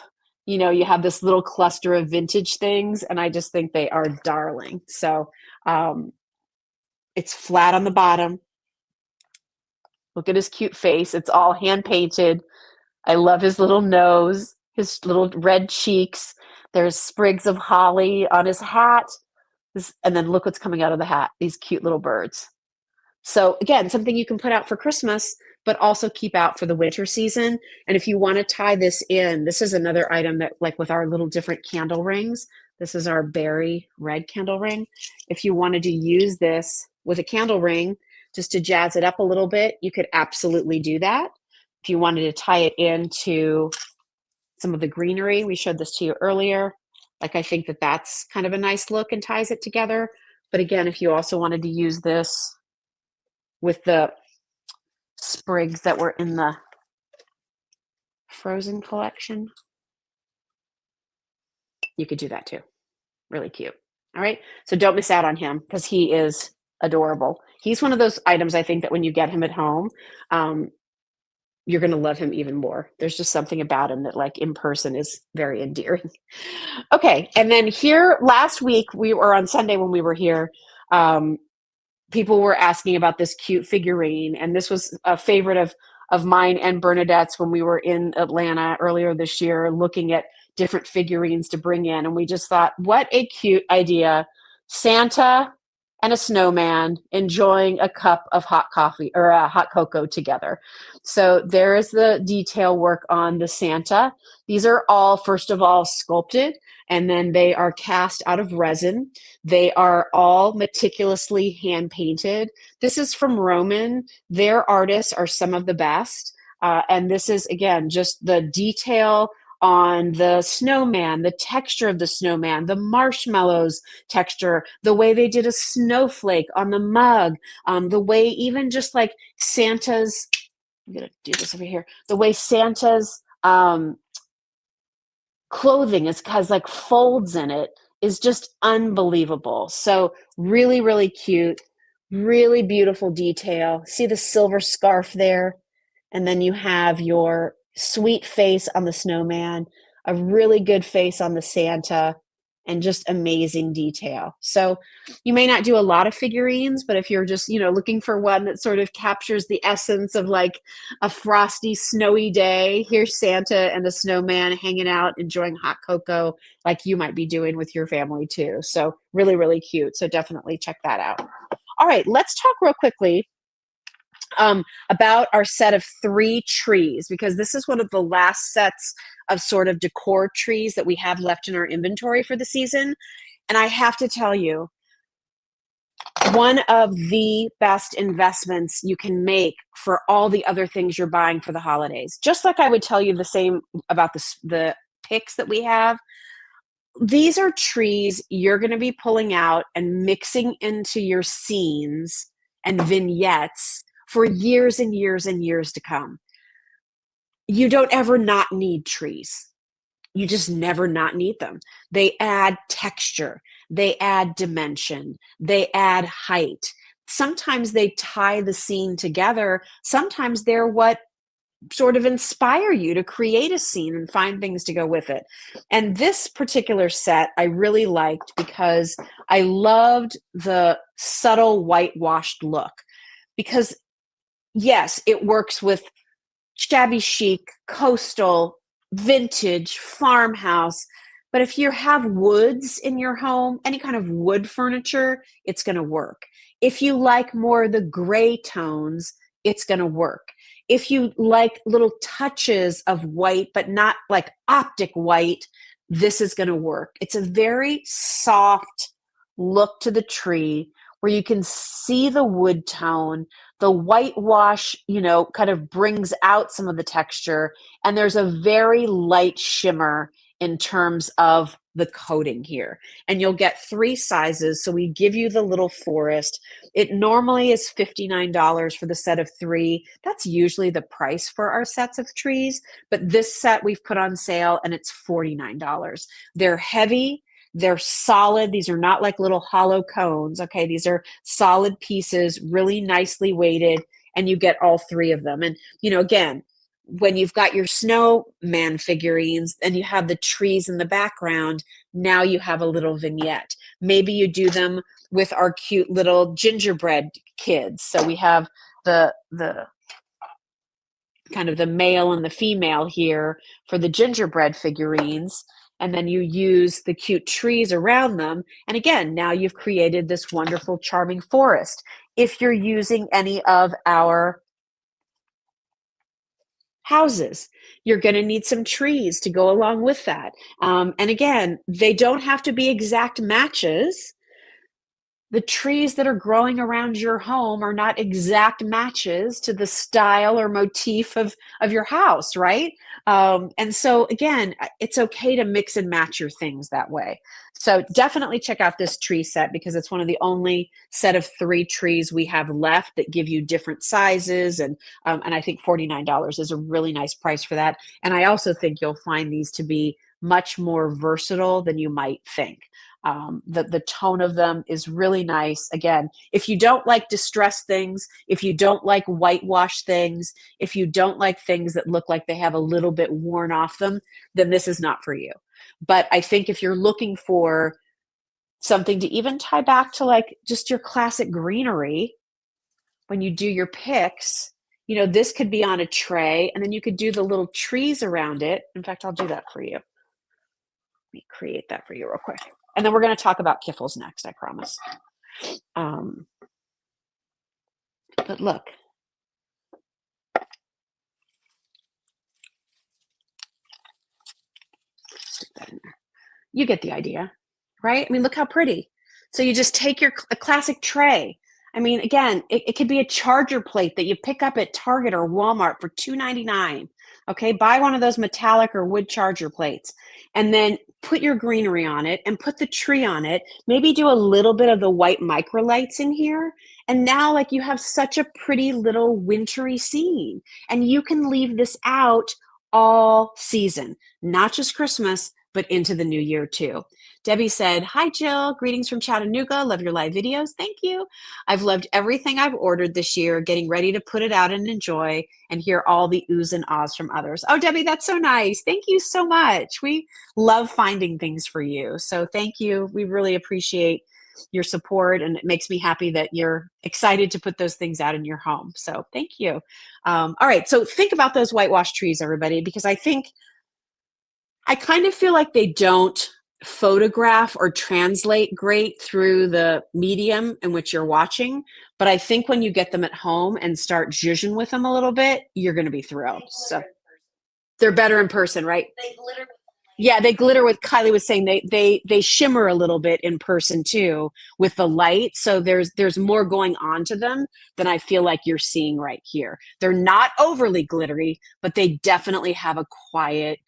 you know, you have this little cluster of vintage things, and I just think they are darling. So it's flat on the bottom. Look at his cute face. It's all hand painted. I love his little nose, his little red cheeks. There's sprigs of holly on his hat. And then look what's coming out of the hat, these cute little birds. So again, something you can put out for Christmas, but also keep out for the winter season. And if you want to tie this in, this is another item that, like with our little different candle rings, this is our berry red candle ring. If you wanted to use this with a candle ring, just to jazz it up a little bit, you could absolutely do that. If you wanted to tie it into some of the greenery, we showed this to you earlier. Like, I think that that's kind of a nice look and ties it together. But again, if you also wanted to use this with the sprigs that were in the Frozen collection, you could do that too. Really cute. All right. So don't miss out on him because he is adorable. He's one of those items, I think, that when you get him at home, you're going to love him even more. There's just something about him that, like, in person is very endearing. Okay. And then here last week, we were on Sunday when we were here. People were asking about this cute figurine. And this was a favorite of mine and Bernadette's when we were in Atlanta earlier this year, looking at different figurines to bring in. And we just thought, what a cute idea. Santa and a snowman enjoying a cup of hot coffee or hot cocoa together. So there is the detail work on the Santa. These are all, first of all, sculpted, and then they are cast out of resin. They are all meticulously hand painted. This is from Roman. Their artists are some of the best. And this is, again, just the detail on the snowman, the texture of the snowman, the marshmallows texture, the way they did a snowflake on the mug, the way even just like Santa's, I'm going to do this over here, the way Santa's clothing has like folds in it is just unbelievable. So really, really cute, really beautiful detail. See the silver scarf there? And then you have your sweet face on the snowman. a really good face on the Santa, and just amazing detail. So you may not do a lot of figurines, but if you're just, looking for one that sort of captures the essence of like a frosty, snowy day, here's Santa and the snowman hanging out, enjoying hot cocoa, like you might be doing with your family too. So really, really cute. So definitely check that out. All right, let's talk real quickly about our set of 3 trees, because this is one of the last sets of sort of decor trees that we have left in our inventory for the season. And I have to tell you, one of the best investments you can make for all the other things you're buying for the holidays. Just like I would tell you the same about the picks that we have. These are trees you're going to be pulling out and mixing into your scenes and vignettes for years and years and years to come. You don't ever not need trees. You just never not need them. They add texture, they add dimension, they add height. Sometimes they tie the scene together. Sometimes they're what sort of inspire you to create a scene and find things to go with it. And this particular set I really liked because I loved the subtle whitewashed look. Because yes, it works with shabby chic, coastal, vintage, farmhouse. But if you have woods in your home, any kind of wood furniture, it's going to work. If you like more of the gray tones, it's going to work. If you like little touches of white, but not like optic white, this is going to work. It's a very soft look to the tree where you can see the wood tone. The whitewash, kind of brings out some of the texture, and there's a very light shimmer in terms of the coating here. And you'll get 3 sizes. So we give you the little forest. It normally is $59 for the set of 3. That's usually the price for our sets of trees. But this set we've put on sale and it's $49. They're heavy. They're solid. These are not like little hollow cones. Okay. These are solid pieces, really nicely weighted, and you get all 3 of them. And, again, when you've got your snowman figurines and you have the trees in the background, now you have a little vignette. Maybe you do them with our cute little gingerbread kids. So we have the kind of the male and the female here for the gingerbread figurines. And then you use the cute trees around them. And again, now you've created this wonderful, charming forest. If you're using any of our houses, you're going to need some trees to go along with that. And again, they don't have to be exact matches. The trees that are growing around your home are not exact matches to the style or motif of your house, right? And so again, it's okay to mix and match your things that way. So definitely check out this tree set because it's one of the only set of 3 trees we have left that give you different sizes. And I think $49 is a really nice price for that. And I also think you'll find these to be much more versatile than you might think. The tone of them is really nice. Again, if you don't like distressed things, if you don't like whitewash things, if you don't like things that look like they have a little bit worn off them, then this is not for you. But I think if you're looking for something to even tie back to like just your classic greenery, when you do your picks, this could be on a tray and then you could do the little trees around it. In fact, I'll do that for you. Let me create that for you real quick. And then we're going to talk about KIFFLES next, I promise. But look. Stick that in there. You get the idea, right? I mean, look how pretty. So you just take a classic tray. I mean, again, it could be a charger plate that you pick up at Target or Walmart for $2.99. Okay, buy one of those metallic or wood charger plates and then put your greenery on it and put the tree on it. Maybe do a little bit of the white microlights in here. And now like you have such a pretty little wintry scene. And you can leave this out all season, not just Christmas, but into the new year too. Debbie said, "Hi, Jill. Greetings from Chattanooga. Love your live videos. Thank you. I've loved everything I've ordered this year, getting ready to put it out and enjoy and hear all the oohs and ahs from others." Oh, Debbie, that's so nice. Thank you so much. We love finding things for you. So thank you. We really appreciate your support, and it makes me happy that you're excited to put those things out in your home. So thank you. All right. So think about those whitewash trees, everybody, because I kind of feel like they don't photograph or translate great through the medium in which you're watching. But I think when you get them at home and start zhuzhing with them a little bit, you're going to be thrilled. So they're better in person, right? Yeah, they glitter with, Kylie was saying, they shimmer a little bit in person too with the light. So there's more going on to them than I feel like you're seeing right here. They're not overly glittery, but they definitely have a quiet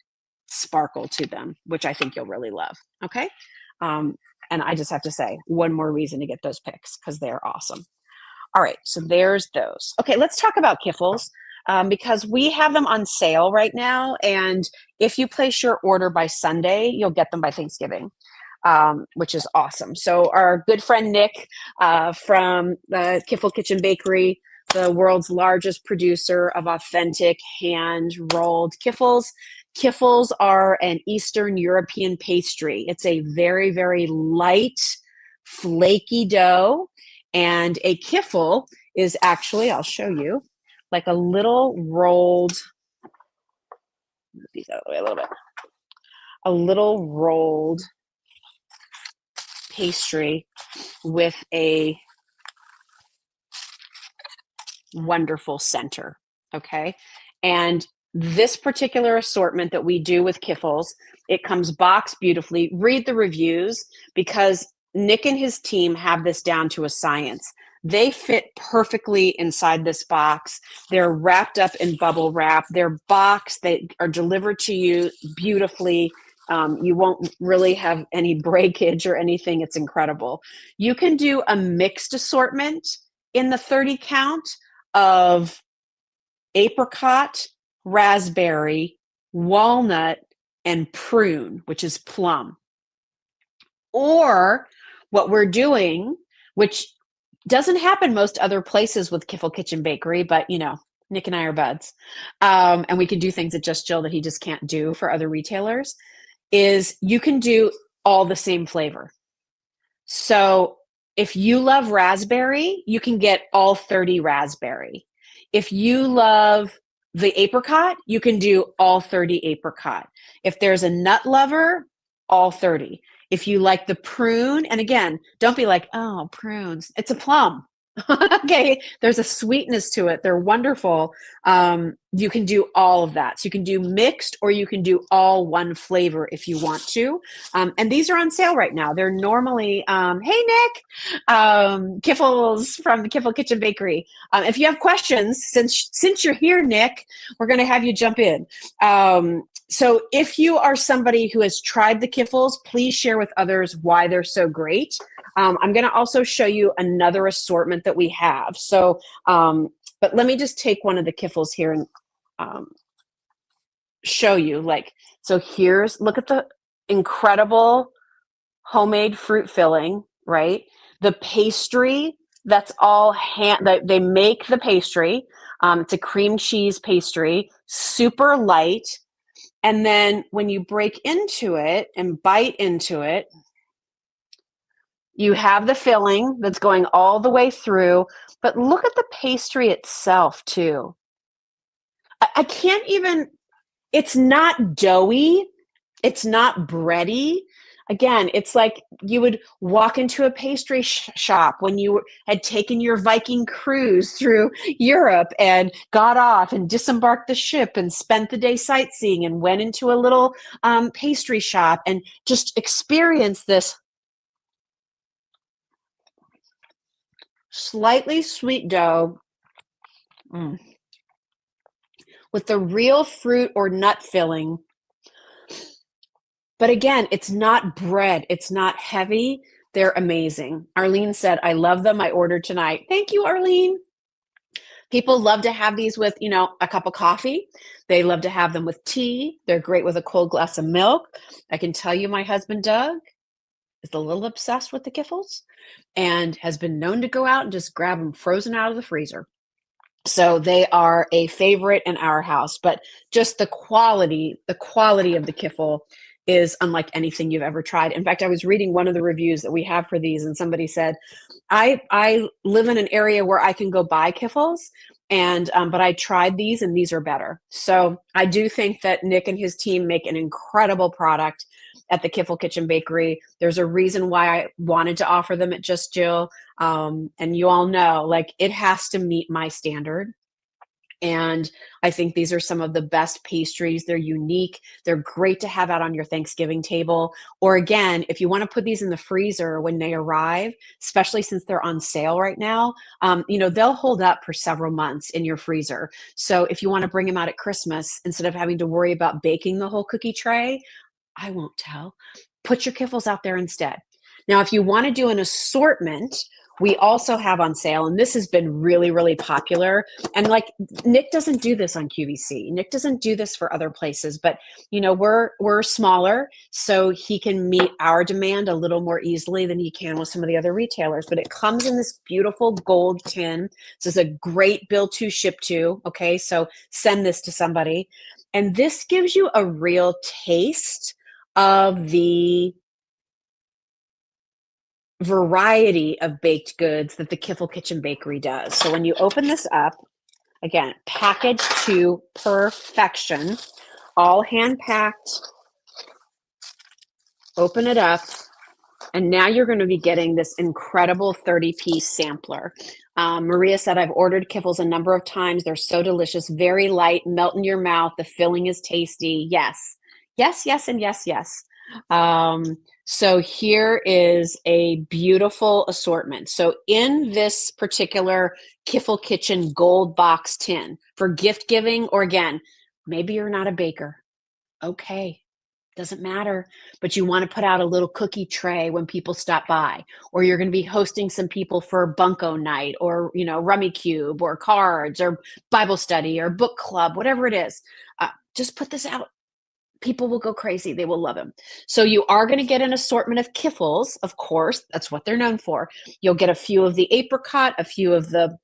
sparkle to them, which I think you'll really love. Okay. And I just have to say one more reason to get those picks because they're awesome. All right, so there's those. Okay, let's talk about Kiffles because we have them on sale right now. And if you place your order by Sunday, you'll get them by Thanksgiving, which is awesome. So our good friend Nick from the Kiffle Kitchen Bakery, the world's largest producer of authentic hand-rolled Kiffles. Kiffles are an Eastern European pastry. It's a very, very light, flaky dough. And a kiffle is actually, I'll show you, like a little rolled, move these out of the way a little bit, a little rolled pastry with a wonderful center, okay? And this particular assortment that we do with Kiffles, it comes boxed beautifully. Read the reviews because Nick and his team have this down to a science. They fit perfectly inside this box. They're wrapped up in bubble wrap. They're boxed. They are delivered to you beautifully. You won't really have any breakage or anything. It's incredible. You can do a mixed assortment in the 30 count of apricot, raspberry, walnut, and prune, which is plum. Or what we're doing, which doesn't happen most other places with Kiffle Kitchen Bakery, but you know, Nick and I are buds. And we can do things at Just Jill that he just can't do for other retailers, is you can do all the same flavor. So if you love raspberry, you can get all 30 raspberry. If you love the apricot, you can do all 30 apricot. If there's a nut lover, all 30. If you like the prune, and again, don't be like, oh, prunes. It's a plum. Okay, there's a sweetness to it. They're wonderful. You can do all of that. So you can do mixed or you can do all one flavor if you want to. And these are on sale right now. They're normally, hey, Nick, Kiffles from the Kiffle Kitchen Bakery. If you have questions, since you're here, Nick, we're going to have you jump in. So if you are somebody who has tried the Kiffles, please share with others why they're so great. I'm going to also show you another assortment that we have. So, but let me just take one of the Kiffles here and show you. Like, so look at the incredible homemade fruit filling, right? The pastry, that's all they make the pastry. It's a cream cheese pastry, super light. And then when you break into it and bite into it, you have the filling that's going all the way through, but look at the pastry itself too. I can't even, it's not doughy. It's not bready. Again, it's like you would walk into a pastry shop when you had taken your Viking cruise through Europe and got off and disembarked the ship and spent the day sightseeing and went into a little pastry shop and just experienced this slightly sweet dough with the real fruit or nut filling. But again, it's not bread. It's not heavy. They're amazing. Arlene said, I love them. I ordered tonight. Thank you, Arlene. People love to have these with, you know, a cup of coffee. They love to have them with tea. They're great with a cold glass of milk. I can tell you my husband, Doug, is a little obsessed with the Kiffles and has been known to go out and just grab them frozen out of the freezer. So they are a favorite in our house, but just the quality of the Kiffle is unlike anything you've ever tried. In fact, I was reading one of the reviews that we have for these, and somebody said, I live in an area where I can go buy Kiffles, and but I tried these, and these are better. So I do think that Nick and his team make an incredible product at the Kiffle Kitchen Bakery. There's a reason why I wanted to offer them at Just Jill. And you all know, like, it has to meet my standard. And I think these are some of the best pastries. They're unique. They're great to have out on your Thanksgiving table. Or again, if you want to put these in the freezer when they arrive, especially since they're on sale right now, they'll hold up for several months in your freezer. So if you want to bring them out at Christmas, instead of having to worry about baking the whole cookie tray, I won't tell. Put your Kiffles out there instead. Now, if you want to do an assortment, we also have on sale, and this has been really, really popular. And like, Nick doesn't do this on QVC. Nick doesn't do this for other places, but we're smaller, so he can meet our demand a little more easily than he can with some of the other retailers. But it comes in this beautiful gold tin. This is a great bill to ship to. Okay, so send this to somebody. And this gives you a real taste of the variety of baked goods that the Kiffle Kitchen Bakery does. So when you open this up, again, packaged to perfection, all hand packed. Open it up, and now you're going to be getting this incredible 30-piece sampler. Maria said, I've ordered Kiffles a number of times. They're so delicious, very light, melt in your mouth. The filling is tasty. Yes, yes, yes, and yes, yes. So here is a beautiful assortment. So in this particular Kiffle Kitchen gold box tin for gift giving, or again, maybe you're not a baker. Okay, doesn't matter, but you want to put out a little cookie tray when people stop by, or you're going to be hosting some people for bunko night, or rummy cube, or cards, or Bible study, or book club, whatever it is. Just put this out. People will go crazy. They will love them. So you are going to get an assortment of Kiffles, of course. That's what they're known for. You'll get a few of the apricot, a few of the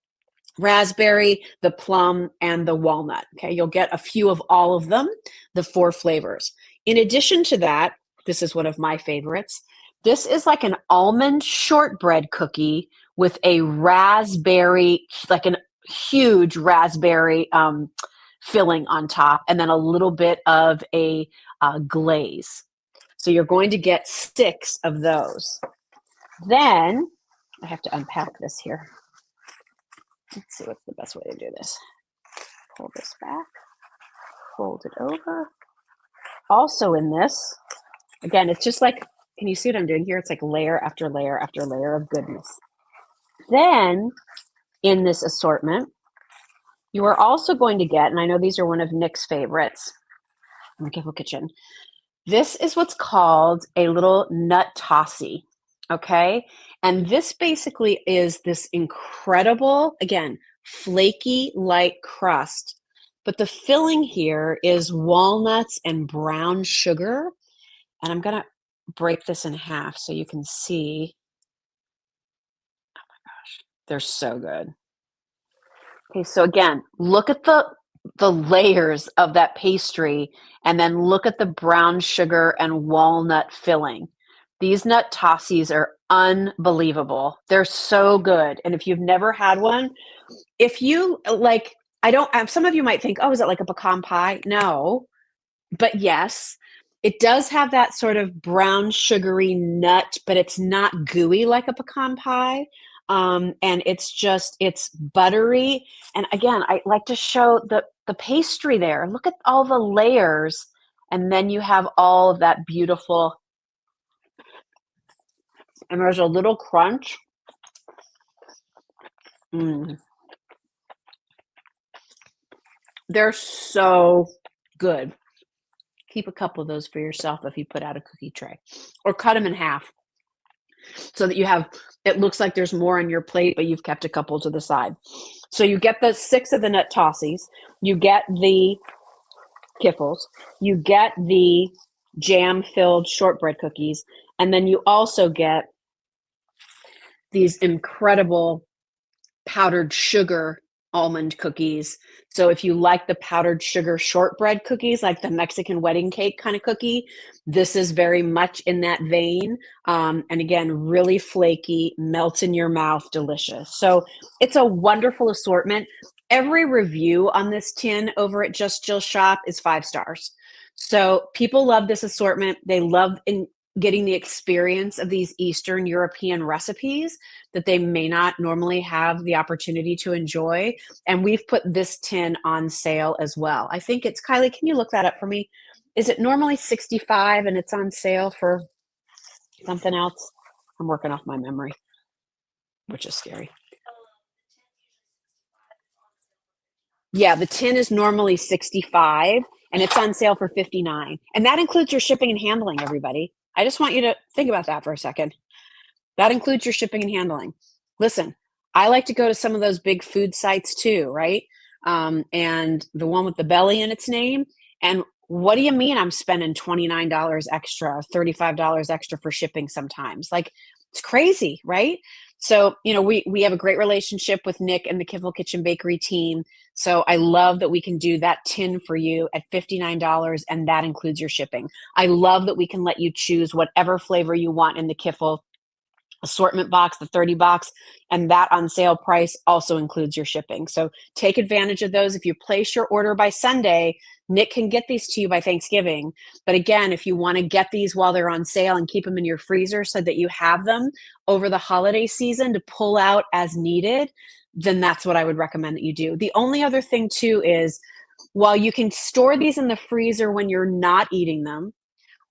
raspberry, the plum, and the walnut. Okay, you'll get a few of all of them, the 4 flavors. In addition to that, this is one of my favorites. This is like an almond shortbread cookie with a raspberry, like a huge raspberry filling on top, and then a little bit of a glaze. So you're going to get 6 of those. Then I have to unpack this here. Let's see what's the best way to do this. Pull this back, fold it over. Also in this, again, it's just like, can you see what I'm doing here? It's like layer after layer after layer of goodness. Then in this assortment, you are also going to get, and I know these are one of Nick's favorites in the Kiffle Kitchen, this is what's called a little nut tossie, okay? And this basically is this incredible, again, flaky, light crust, but the filling here is walnuts and brown sugar. And I'm going to break this in half so you can see. Oh my gosh, they're so good. Okay, so again, look at the layers of that pastry, and then look at the brown sugar and walnut filling. These nut tossies are unbelievable. They're so good. And if you've never had one, if you like, some of you might think, oh, is it like a pecan pie? No, but yes, it does have that sort of brown sugary nut, but it's not gooey like a pecan pie. And it's buttery. And again, I like to show the pastry there. Look at all the layers. And then you have all of that beautiful, and there's a little crunch. They're so good. Keep a couple of those for yourself if you put out a cookie tray, or cut them in half so that it looks like there's more on your plate, but you've kept a couple to the side. So you get the 6 of the nut tossies, you get the Kiffles, you get the jam-filled shortbread cookies, And then you also get these incredible powdered sugar almond cookies. So if you like the powdered sugar shortbread cookies, like the Mexican wedding cake kind of cookie, this is very much in that vein. And again, really flaky, melts in your mouth, delicious. So it's a wonderful assortment. Every review on this tin over at Just Jill Shop is 5 stars. So people love this assortment. They love getting the experience of these Eastern European recipes that they may not normally have the opportunity to enjoy. And we've put this tin on sale as well. I think it's, Kylie, can you look that up for me? Is it normally 65 and it's on sale for something else? I'm working off my memory, which is scary. Yeah, the tin is normally 65 and it's on sale for 59. And that includes your shipping and handling, everybody. I just want you to think about that for a second. That includes your shipping and handling. Listen, I like to go to some of those big food sites too, right? And the one with the belly in its name. And what do you mean I'm spending $29 extra, $35 extra for shipping sometimes? Like, it's crazy, right? So, we have a great relationship with Nick and the Kiffle Kitchen Bakery team. So I love that we can do that tin for you at $59, and that includes your shipping. I love that we can let you choose whatever flavor you want in the Kiffle assortment box, the 30 box, and that on sale price also includes your shipping. So take advantage of those. If you place your order by Sunday, Nick can get these to you by Thanksgiving. But again, if you want to get these while they're on sale and keep them in your freezer so that you have them over the holiday season to pull out as needed, then that's what I would recommend that you do. The only other thing too is, while you can store these in the freezer when you're not eating them,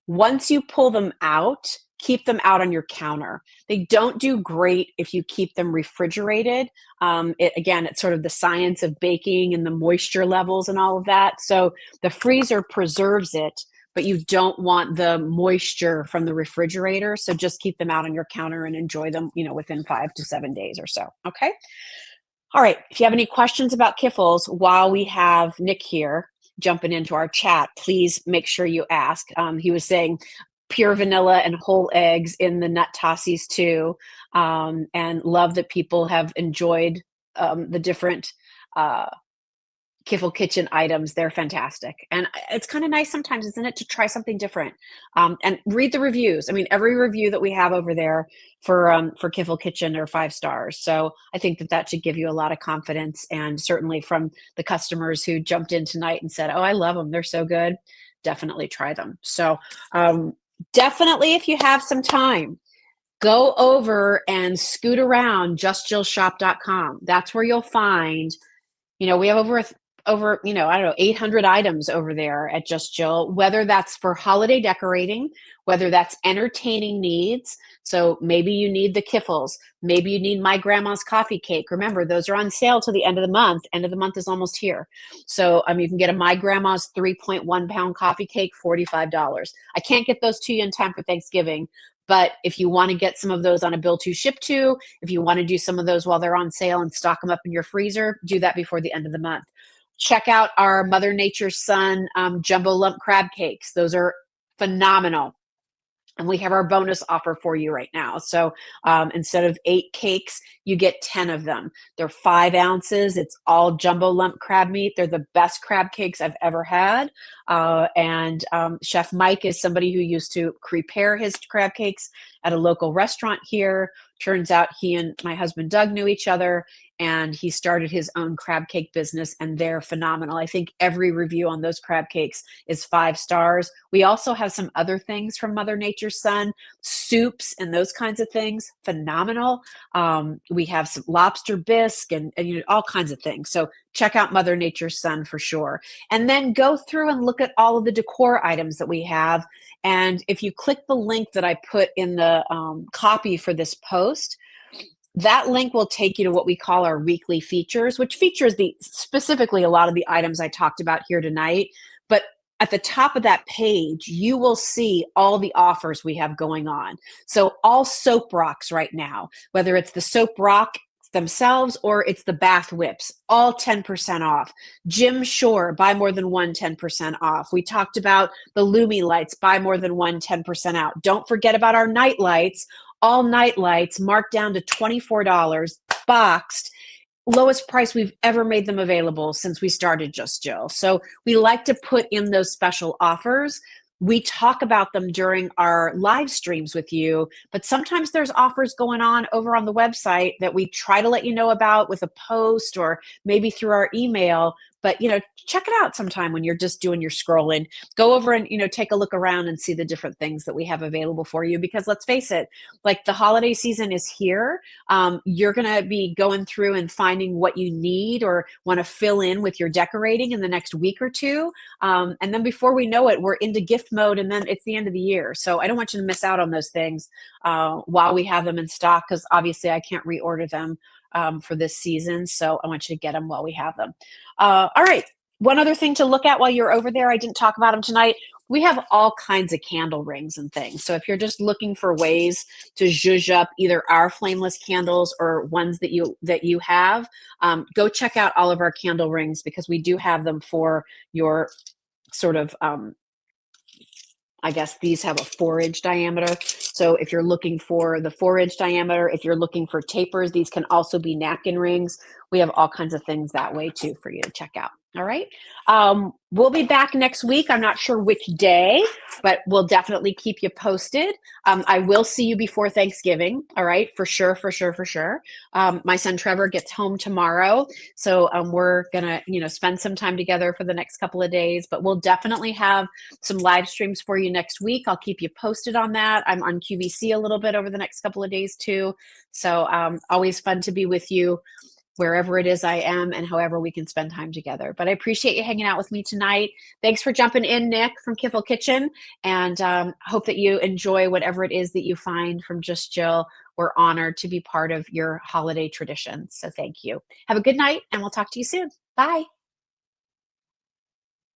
once you pull them out, keep them out on your counter. They don't do great if you keep them refrigerated. Again, it's sort of the science of baking and the moisture levels and all of that. So the freezer preserves it, but you don't want the moisture from the refrigerator. So just keep them out on your counter and enjoy them, within 5 to 7 days or so. Okay. All right. If you have any questions about Kiffles while we have Nick here jumping into our chat, please make sure you ask. He was saying pure vanilla and whole eggs in the nut tossies too, and love that people have enjoyed the different Kiffle Kitchen items. They're fantastic. And it's kind of nice sometimes, isn't it, to try something different, and read the reviews. I mean, every review that we have over there for Kiffle Kitchen are 5 stars. So I think that should give you a lot of confidence. And certainly from the customers who jumped in tonight and said, oh, I love them, they're so good, definitely try them. So definitely, if you have some time, go over and scoot around justjillshop.com. That's where you'll find, we have over, I don't know, 800 items over there at Just Jill, whether that's for holiday decorating, whether that's entertaining needs. So maybe you need the Kiffles. Maybe you need My Grandma's Coffee Cake. Remember, those are on sale till the end of the month. End of the month is almost here. So you can get a My Grandma's 3.1 pound coffee cake, $45. I can't get those to you in time for Thanksgiving. But if you want to get some of those on a bill to ship to, if you want to do some of those while they're on sale and stock them up in your freezer, do that before the end of the month. Check out our Mother Nature's Son jumbo lump crab cakes. Those are phenomenal. And we have our bonus offer for you right now. So instead of 8 cakes, you get 10 of them. They're 5 ounces. It's all jumbo lump crab meat. They're the best crab cakes I've ever had. And Chef Mike is somebody who used to prepare his crab cakes at a local restaurant here. Turns out he and my husband Doug knew each other, and he started his own crab cake business, and they're phenomenal. I think every review on those crab cakes is 5 stars. We also have some other things from Mother Nature's Son, soups and those kinds of things, phenomenal. We have some lobster bisque and all kinds of things. So check out Mother Nature's Son for sure. And then go through and look at all of the decor items that we have. And if you click the link that I put in the copy for this post, that link will take you to what we call our weekly features, which features specifically a lot of the items I talked about here tonight. But at the top of that page, you will see all the offers we have going on. So all soap rocks right now, whether it's the soap rock themselves, or it's the bath whips, all 10% off. Jim Shore, buy more than one, 10% off. We talked about the Lumi lights, buy more than one, 10% out. Don't forget about our night lights, all night lights, marked down to $24, boxed. Lowest price we've ever made them available since we started Just Jill. So we like to put in those special offers. We talk about them during our live streams with you, but sometimes there's offers going on over on the website that we try to let you know about with a post or maybe through our email. But, check it out sometime when you're just doing your scrolling. Go over and, take a look around and see the different things that we have available for you, because let's face it, like the holiday season is here. You're going to be going through and finding what you need or want to fill in with your decorating in the next week or two. And then before we know it, we're into gift mode, and then it's the end of the year. So I don't want you to miss out on those things while we have them in stock, because obviously I can't reorder them for this season. So I want you to get them while we have them. All right. One other thing to look at while you're over there, I didn't talk about them tonight. We have all kinds of candle rings and things. So if you're just looking for ways to zhuzh up either our flameless candles or ones that you have, go check out all of our candle rings, because we do have them for your sort of I guess these have a 4-inch diameter. So if you're looking for the 4-inch diameter, if you're looking for tapers, these can also be napkin rings. We have all kinds of things that way too for you to check out. All right. We'll be back next week. I'm not sure which day, but we'll definitely keep you posted. I will see you before Thanksgiving. All right. For sure, for sure, for sure. My son Trevor gets home tomorrow. So we're going to, spend some time together for the next couple of days, but we'll definitely have some live streams for you next week. I'll keep you posted on that. I'm on QVC a little bit over the next couple of days too. So always fun to be with you wherever it is I am and however we can spend time together. But I appreciate you hanging out with me tonight. Thanks for jumping in, Nick, from Kiffle Kitchen, and hope that you enjoy whatever it is that you find from Just Jill. We're honored to be part of your holiday traditions. So thank you. Have a good night, and we'll talk to you soon. Bye.